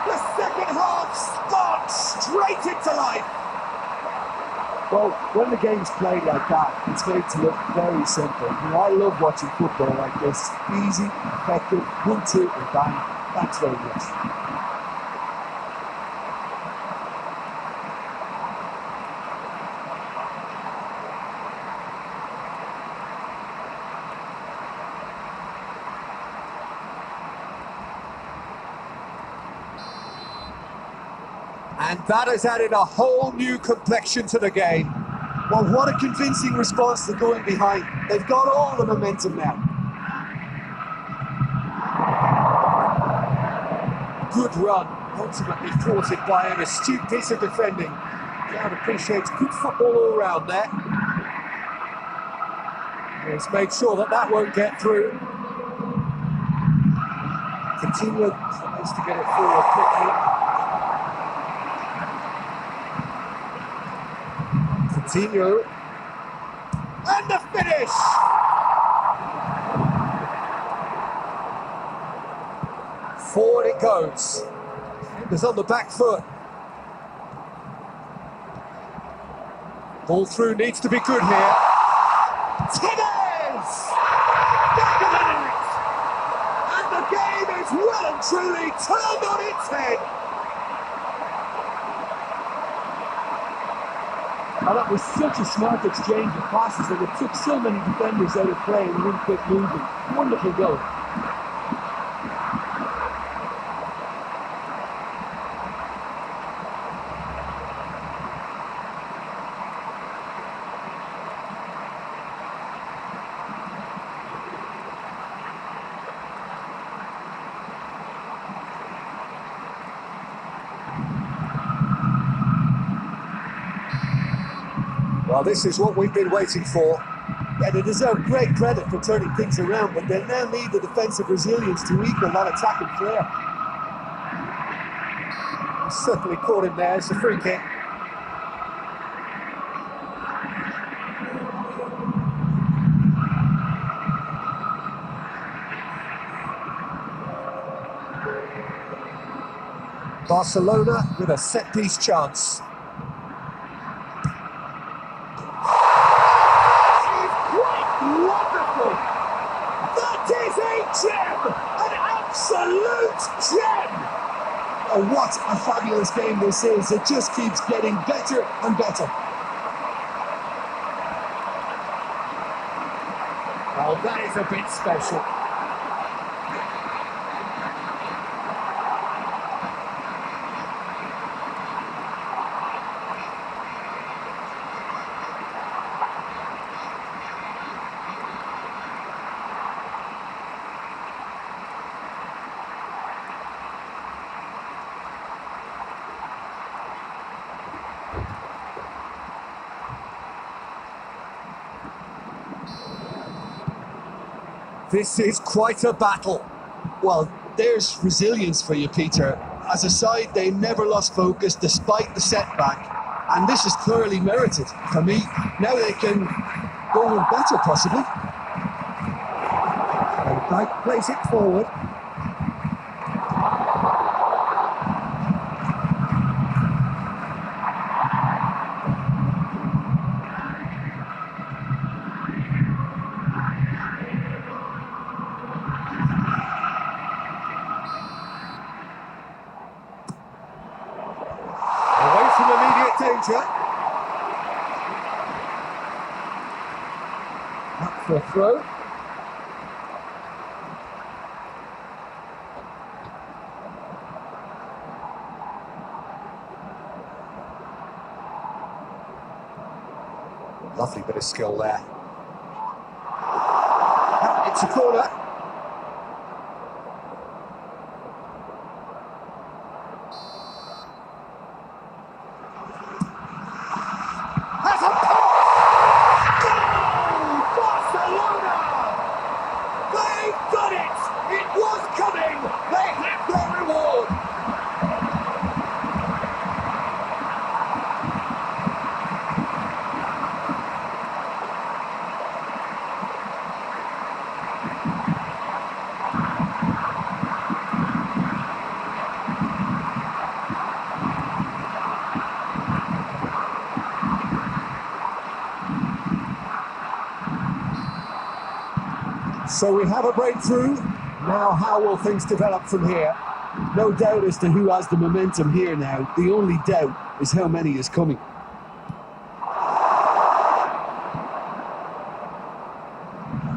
The second half sparked straight into life. Well, when the game's played like that, it's made to look very simple. I love watching football like this. Easy, effective, 1-2 and bang. Thanks very much. And that has added a whole new complexion to the game. Well, what a convincing response to going behind. They've got all the momentum now. Good run, ultimately thwarted by an astute piece of defending. Crowd appreciates good football all round there. He's made sure that that won't get through. Coutinho tries to get it forward quickly. Coutinho. And the finish! Forward it goes. Defenders on the back foot. Ball through needs to be good here. Tevez! Back of the net! And the game is well and truly turned on its head. And that was such a smart exchange of passes that it took so many defenders out of play and really quick movement. Wonderful goal. Well, this is what we've been waiting for. Yeah, they deserve great credit for turning things around, but they'll now need the defensive resilience to equal that attacking flair. Certainly caught him there. It's a free kick. Barcelona with a set-piece chance. Wonderful! That is a gem! An absolute gem! Oh, what a fabulous game this is. It just keeps getting better and better. Oh, that is a bit special. This is quite a battle. Well, there's resilience for you, Peter. As a side, they never lost focus despite the setback. And this is clearly merited for me. Now they can go on better, possibly. Van Dijk plays it forward. Away from immediate danger. Up for a throw. Lovely bit of skill there. It's a corner. Has a Barcelona! They've done it! It was coming! They have their reward! So we have a breakthrough. Now how will things develop from here? No doubt as to who has the momentum here now. The only doubt is how many is coming.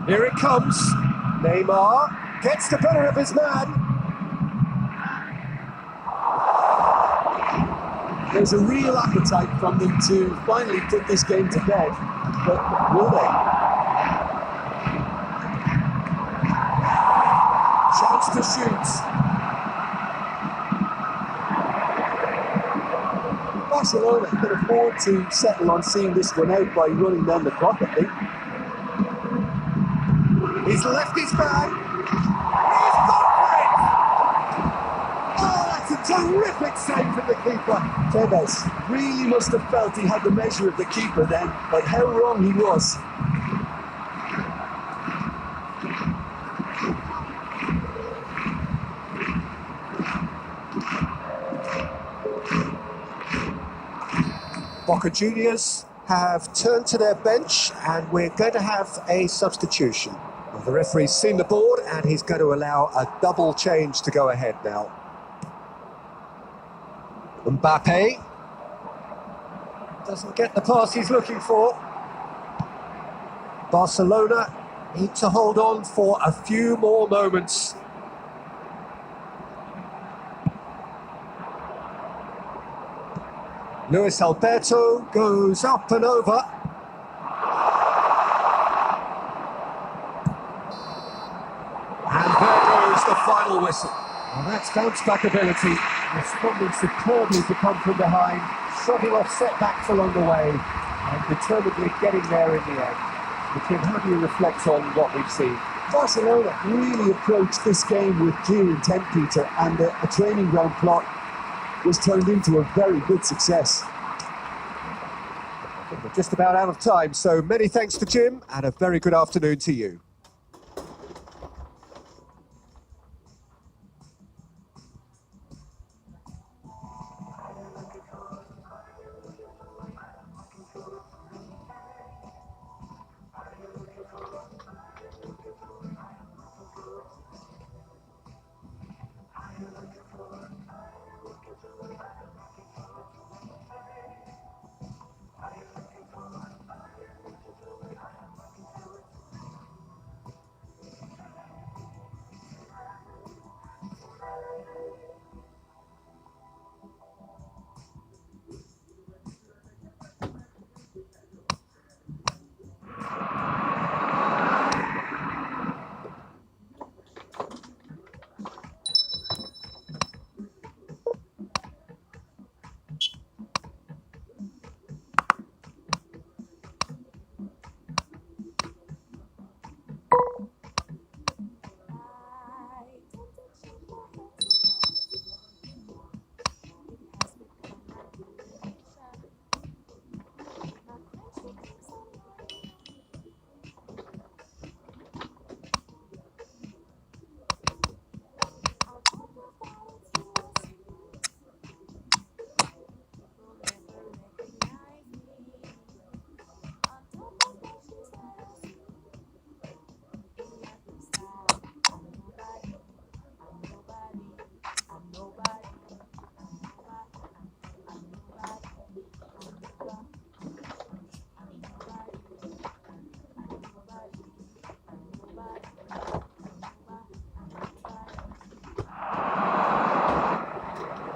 Here it comes. Neymar gets the better of his man. There's a real appetite from them to finally put this game to bed. But will they? Chance to shoot. Barcelona can afford to settle on seeing this one out by running down the clock, I think. He's left his man. He's got it! Oh, that's a terrific save from the keeper. Tevez really must have felt he had the measure of the keeper then, but how wrong he was. Boca Juniors have turned to their bench and we're going to have a substitution. Well, the referee's seen the board and he's going to allow a double change to go ahead now. Mbappe. Doesn't get the pass he's looking for. Barcelona need to hold on for a few more moments. Luis Alberto goes up and over. And there goes the final whistle. Well, that's bounce-back ability, responding superbly to come from behind, shrugging off setbacks along the way, and determinedly getting there in the end. Kim, how do you reflect on what we've seen? Barcelona really approached this game with clear intent, Peter, and a training ground plot was turned into a very good success. I think we're just about out of time, so many thanks to Jim, and a very good afternoon to you.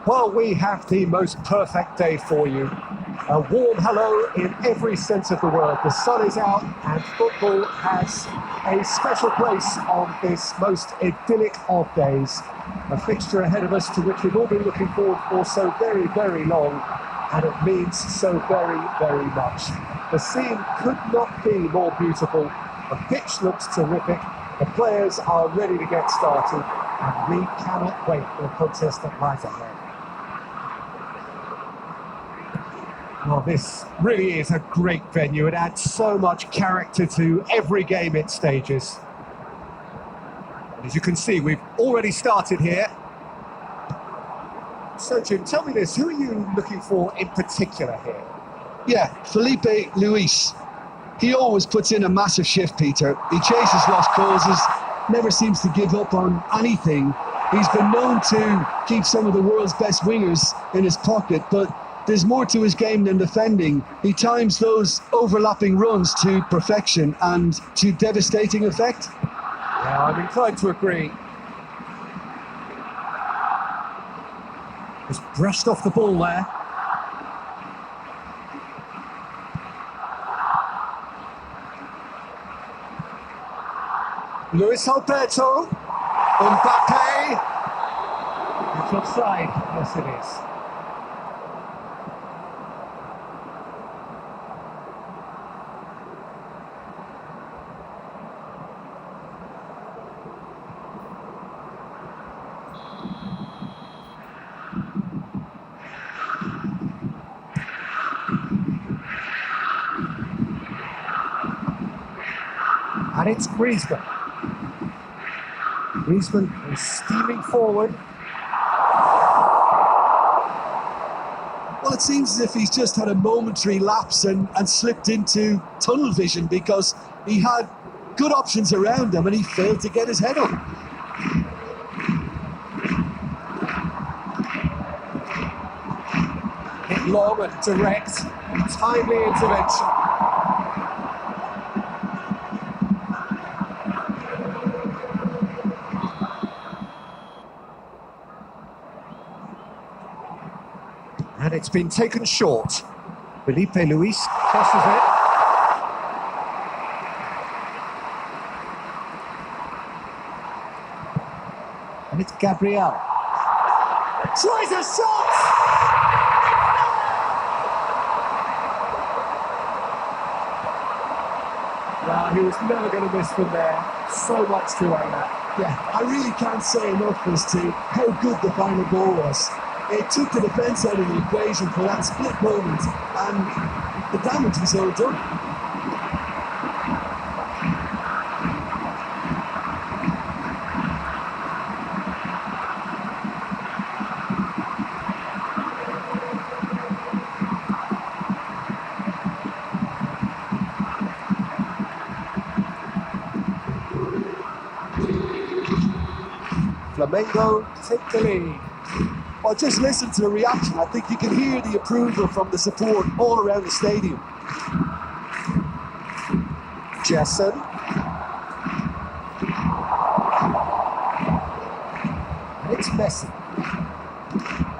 Well, we have the most perfect day for you. A warm hello in every sense of the word. The sun is out and football has a special place on this most idyllic of days. A fixture ahead of us to which we've all been looking forward for so very, very long, and it means so very, very much. The scene could not be more beautiful. The pitch looks terrific. The players are ready to get started, and we cannot wait for the contest that lies ahead. Well, this really is a great venue. It adds so much character to every game it stages. And as you can see, we've already started here. So, Jim, tell me this, who are you looking for in particular here? Yeah, Felipe Luis. He always puts in a massive shift, Peter. He chases lost causes, never seems to give up on anything. He's been known to keep some of the world's best wingers in his pocket, but there's more to his game than defending. He times those overlapping runs to perfection and to devastating effect. Yeah, I'm inclined to agree. Just brushed off the ball there. Luis Alberto. Mbappe. It's offside. Yes, it is. And it's Griezmann. Griezmann is steaming forward. Well, it seems as if he's just had a momentary lapse and slipped into tunnel vision, because he had good options around him and he failed to get his head up. It Long and direct, timely intervention. And it's been taken short. Felipe Luis crosses it. And it's Gabriel. Tries a shot! Well, he was never going to miss from there. So much to aim at. Yeah, I really can't say enough as to how good the final goal was. It took the defence out of the equation for that split moment, and the damage was all done. Flamengo take the lead. Well, just listen to the reaction. I think you can hear the approval from the support all around the stadium. Jessen. And it's Messi.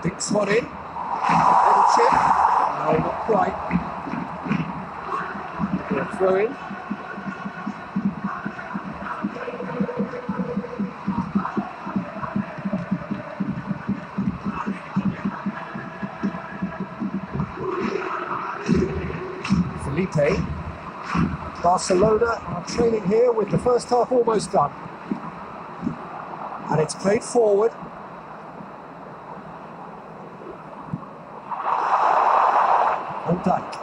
Dinks one in. Little chip. No, not quite. A throw in. Felipe. Barcelona are trailing here with the first half almost done. And it's played forward. Van Dijk.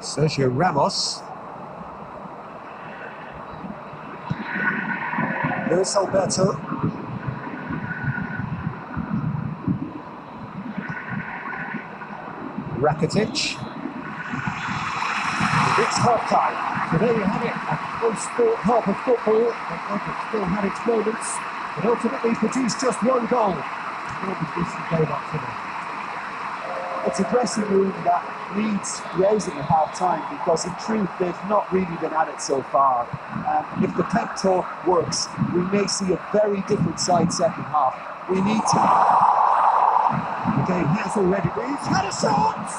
Sergio Ramos. Luis Alberto. Rakitic. It's half time. So there you have it. A close sport half of football. It still had its moments, but ultimately produced just one goal. It's a dressing room that needs raising at half time, because in truth they've not really been at it so far. If the pep talk works, we may see a very different side second half. We need to. The game has already been. He's had a shot!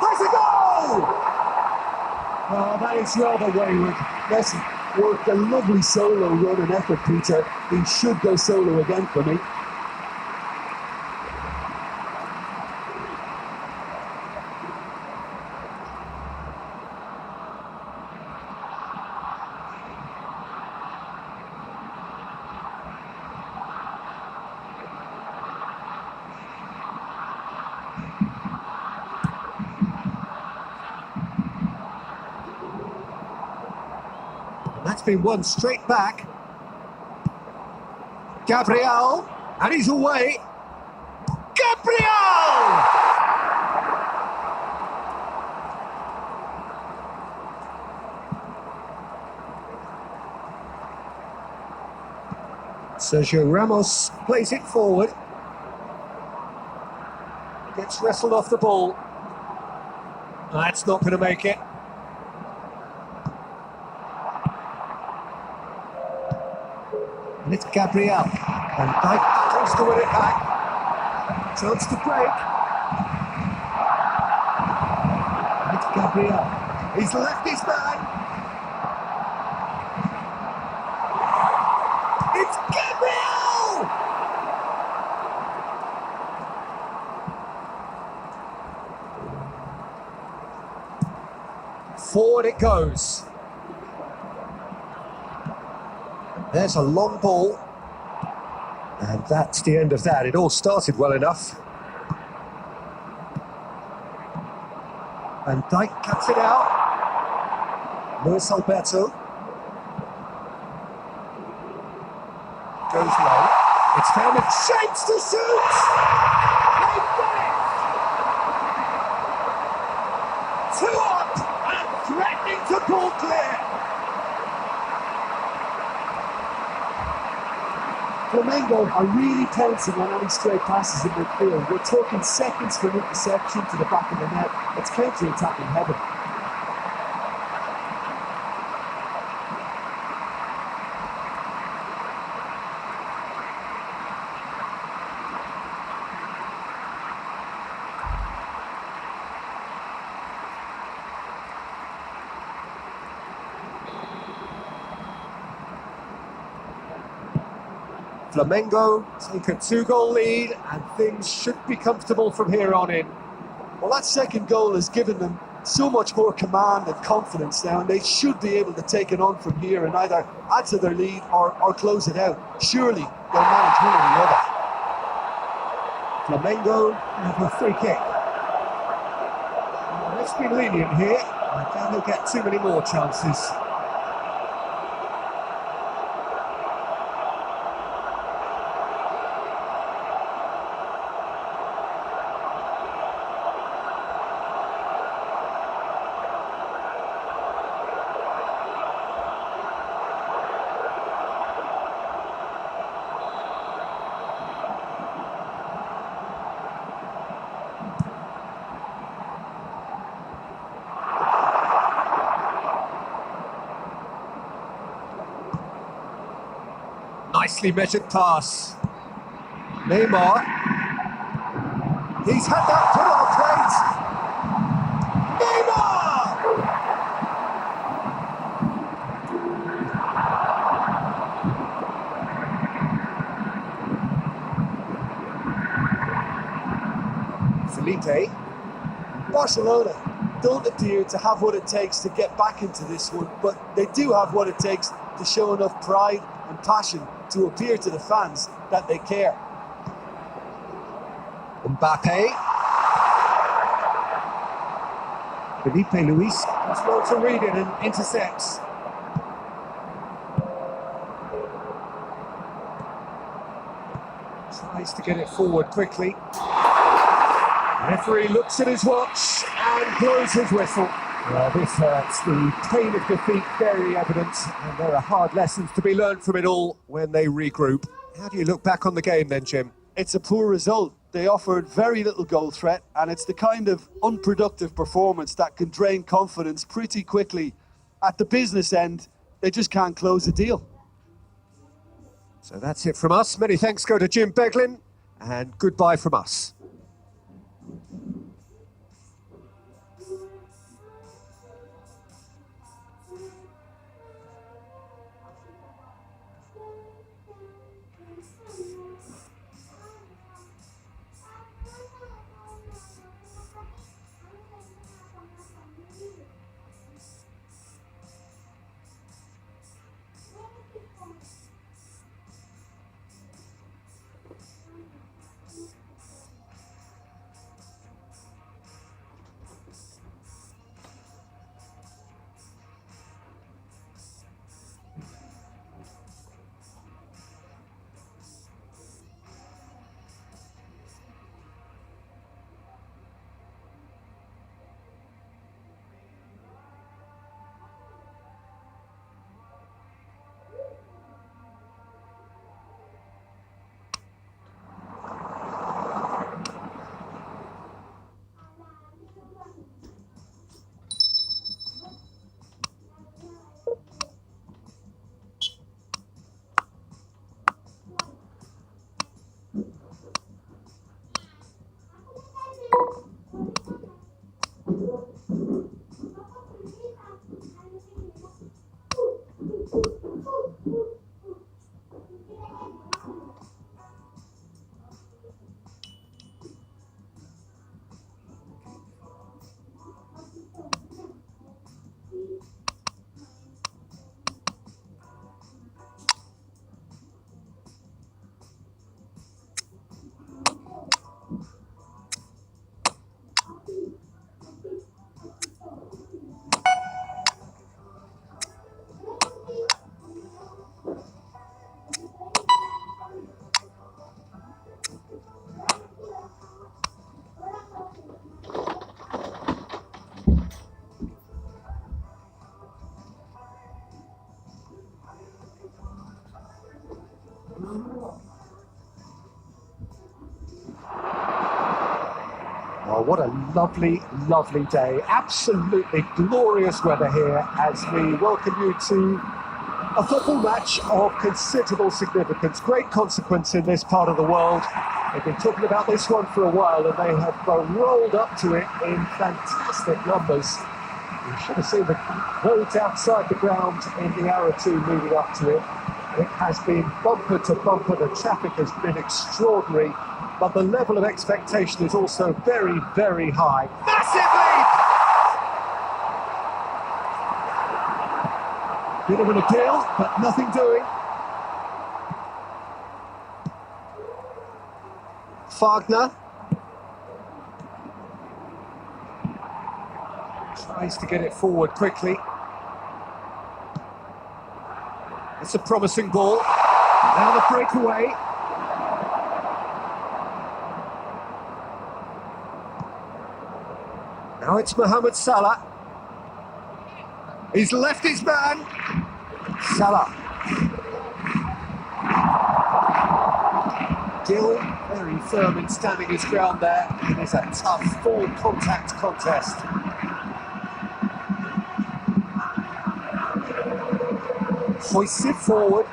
Has a goal! Oh, that is rather wayward. Messi worked a lovely solo run and effort, Peter. He should go solo again for me. That's been won straight back. Gabriel, and he's away. Gabriel! Sergio Ramos plays it forward. Gets wrestled off the ball. That's not going to make it. And it's Gabriel. And Dijk tries to win it back. Chance to break. And it's Gabriel. He's left his man. It's Gabriel! Forward it goes. There's a long ball, and that's the end of that. It all started well enough. And Dijk cuts it out. Luis Alberto goes low. It's found a chance to shoot! They've got it! 2 up and threatening to pull clear. Flamengo are really pouncing on any straight passes in midfield. We're talking seconds for an interception to the back of the net. It's counter-attacking heaven. Flamengo take a 2-goal lead and things should be comfortable from here on in. Well, that second goal has given them so much more command and confidence now, and they should be able to take it on from here and either add to their lead or close it out. Surely they'll manage one or the other. Flamengo have a free kick. Let's be lenient here. I doubt they'll get too many more chances. Nicely measured pass. Neymar. He's had that put on a plate. Neymar! Felipe. Barcelona don't appear to have what it takes to get back into this one, but they do have what it takes to show enough pride and passion to appear to the fans that they care. Mbappe. Felipe Luis does well to read it and intercepts. Tries to get it forward quickly. Referee looks at his watch and blows his whistle. Well, this hurts. The pain of defeat very evident, and there are hard lessons to be learned from it all when they regroup. How do you look back on the game then, Jim? It's a poor result. They offered very little goal threat, and it's the kind of unproductive performance that can drain confidence pretty quickly. At the business end, they just can't close a deal. So that's it from us. Many thanks go to Jim Beglin, and goodbye from us. Well, what a lovely, lovely day. Absolutely glorious weather here as we welcome you to a football match of considerable significance. Great consequence in this part of the world. They've been talking about this one for a while and they have rolled up to it in fantastic numbers. You should have seen the roads outside the ground in the hour or two leading up to it. It has been bumper to bumper. The traffic has been extraordinary. But the level of expectation is also very, very high. Massive leap! Bit of an appeal, but nothing doing. Fagner tries to get it forward quickly. It's a promising ball. Now the breakaway. Now it's Mohamed Salah. He's left his man. Salah. Gill, very firm in standing his ground there. It is a tough full contact contest. Hoisted forward.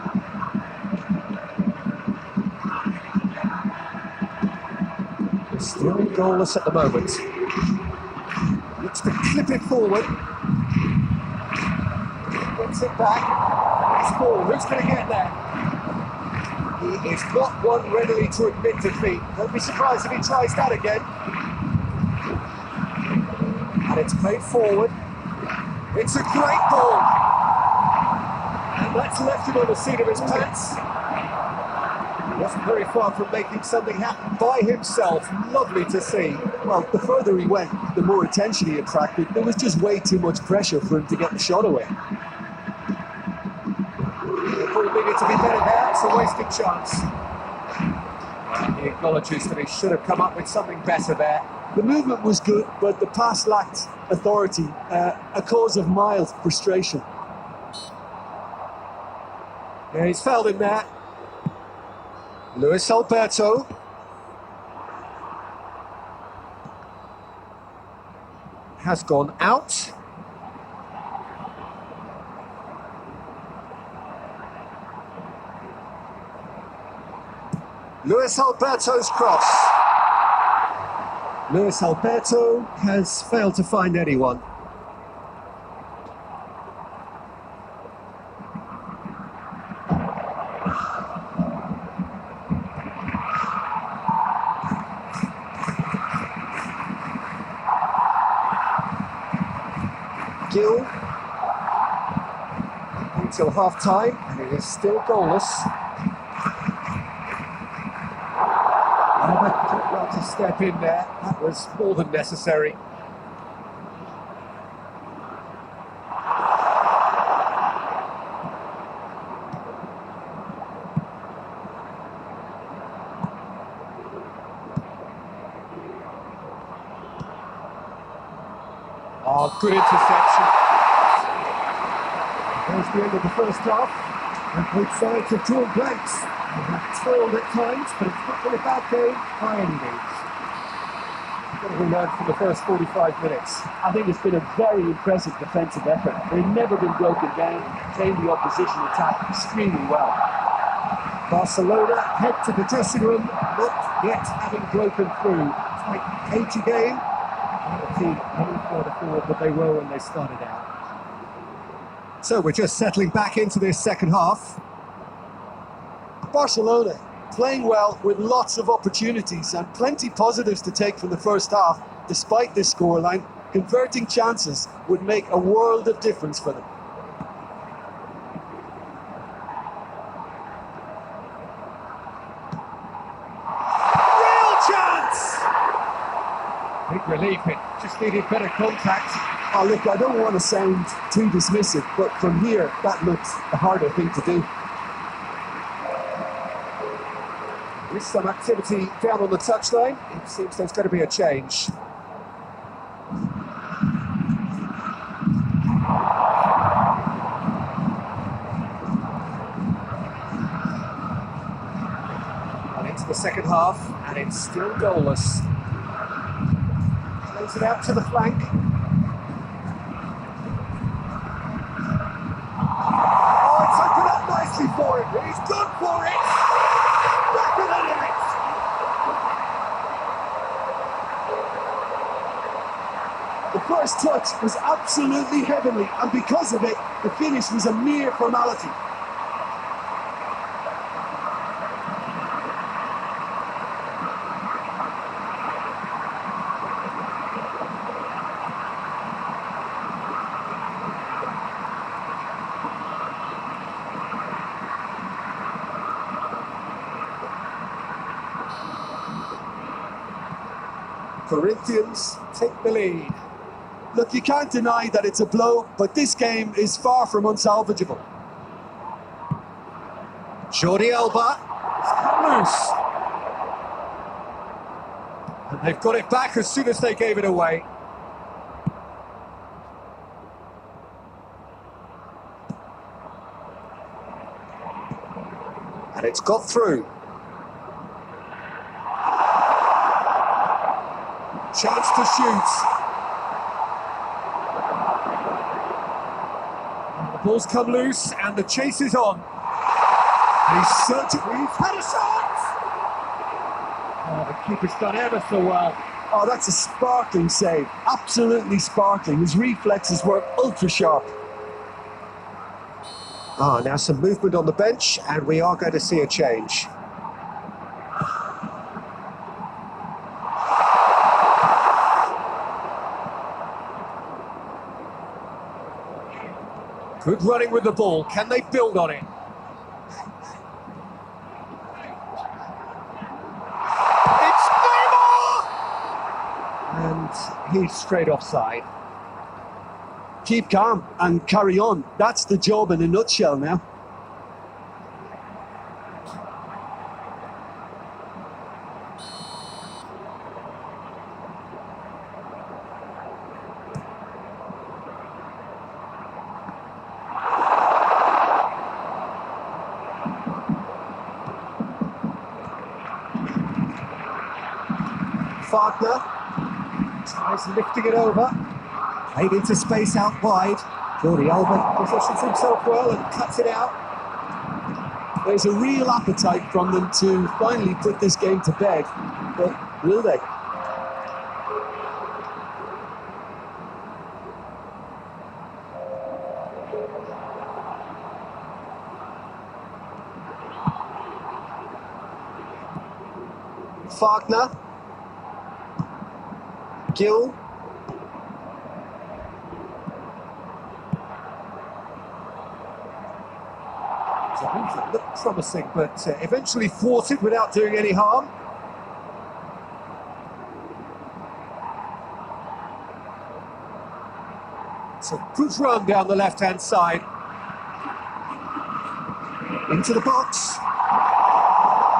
Still goalless at the moment. Looks to clip it forward. Gets it back. It's ball. Who's going to get there? He is not one readily to admit defeat. Don't be surprised if he tries that again. And it's played forward. It's a great ball. And that's left him on the seat of his pants. He wasn't very far from making something happen by himself. Lovely to see. Well, the further he went, the more attention he attracted. There was just way too much pressure for him to get the shot away. He probably needed to be better there. It's a wasted chance. He acknowledges that he should have come up with something better there. The movement was good, but the pass lacked authority, a cause of mild frustration. Yeah, he's fouled him there. Luis Alberto. Has gone out. Luis Alberto's cross. Luis Alberto has failed to find anyone. Gill until half time, and it is still goalless. Well to step in there, that was more than necessary. Oh, good interception. There's the end of the first half, and both sides have drawn blanks. They have toiled at times, but it's not been a bad game by any means. What have we learned from the first 45 minutes? I think it's been a very impressive defensive effort. They've never been broken down and contained the opposition attack extremely well. Barcelona head to the dressing room, not yet having broken through. It's like cagey game. The team no further forward than they were when they started out. So we're just settling back into this second half. Barcelona playing well with lots of opportunities and plenty positives to take from the first half. Despite this scoreline, converting chances would make a world of difference for them. Real chance! Big relief, it just needed better contact. Oh, look, I don't want to sound too dismissive, but from here, that looks the harder thing to do. There's some activity down on the touchline. It seems there's going to be a change. And into the second half, and it's still goalless. Plays it out to the flank. Oh, it's opened up nicely for him. He's gone for it. Back of the net. The first touch was absolutely heavenly, and because of it, the finish was a mere formality. Corinthians take the lead. Look, you can't deny that it's a blow, but this game is far from unsalvageable. Jordi Alba. It's come loose. And they've got it back as soon as they gave it away. And it's got through. Chance to shoot. The ball's come loose and the chase is on. He's certainly had a shot! Oh, the keeper's done ever so well. Oh, that's a sparkling save. Absolutely sparkling. His reflexes were ultra sharp. Now some movement on the bench and we are going to see a change. Good running with the ball. Can they build on it? It's Neymar! And he's straight offside. Keep calm and carry on. That's the job in a nutshell now. Wagner tries lifting it over, played into space out wide. Jordi Alba positions himself well and cuts it out. There's a real appetite from them to finally put this game to bed, but will they? Wagner. Gill. It looked promising, but eventually thwarted without doing any harm. It's a good run down the left-hand side. Into the box.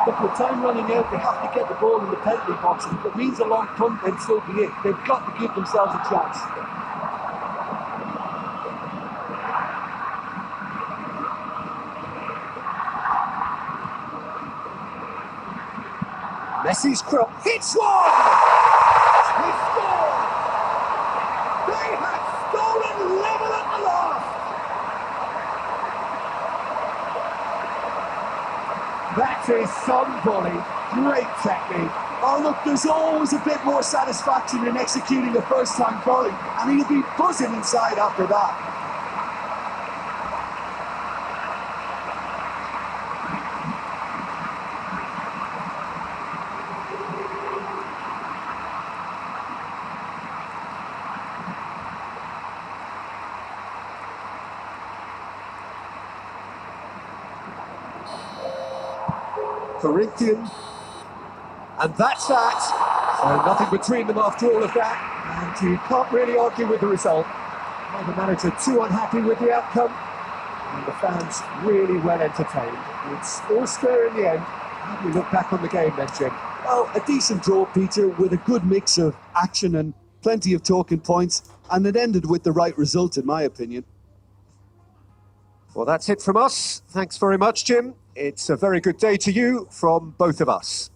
Look, with time running out, they have to get the ball in the penalty box, and if it means a long punt, then so be it. They've got to give themselves a chance. Messi's crop hits one! He scored! They have stolen level at the last! That is some volley, great technique. Oh look, there's always a bit more satisfaction in executing a first-time volley, and he'll be buzzing inside after that. Corinthian, and that's that. So nothing between them after all of that, and you can't really argue with the result. The manager too unhappy with the outcome, and the fans really well entertained. It's all square in the end. How do you look back on the game then, Jim? Well, a decent draw, Peter, with a good mix of action and plenty of talking points, and it ended with the right result, in my opinion. Well, that's it from us. Thanks very much, Jim. It's a very good day to you from both of us.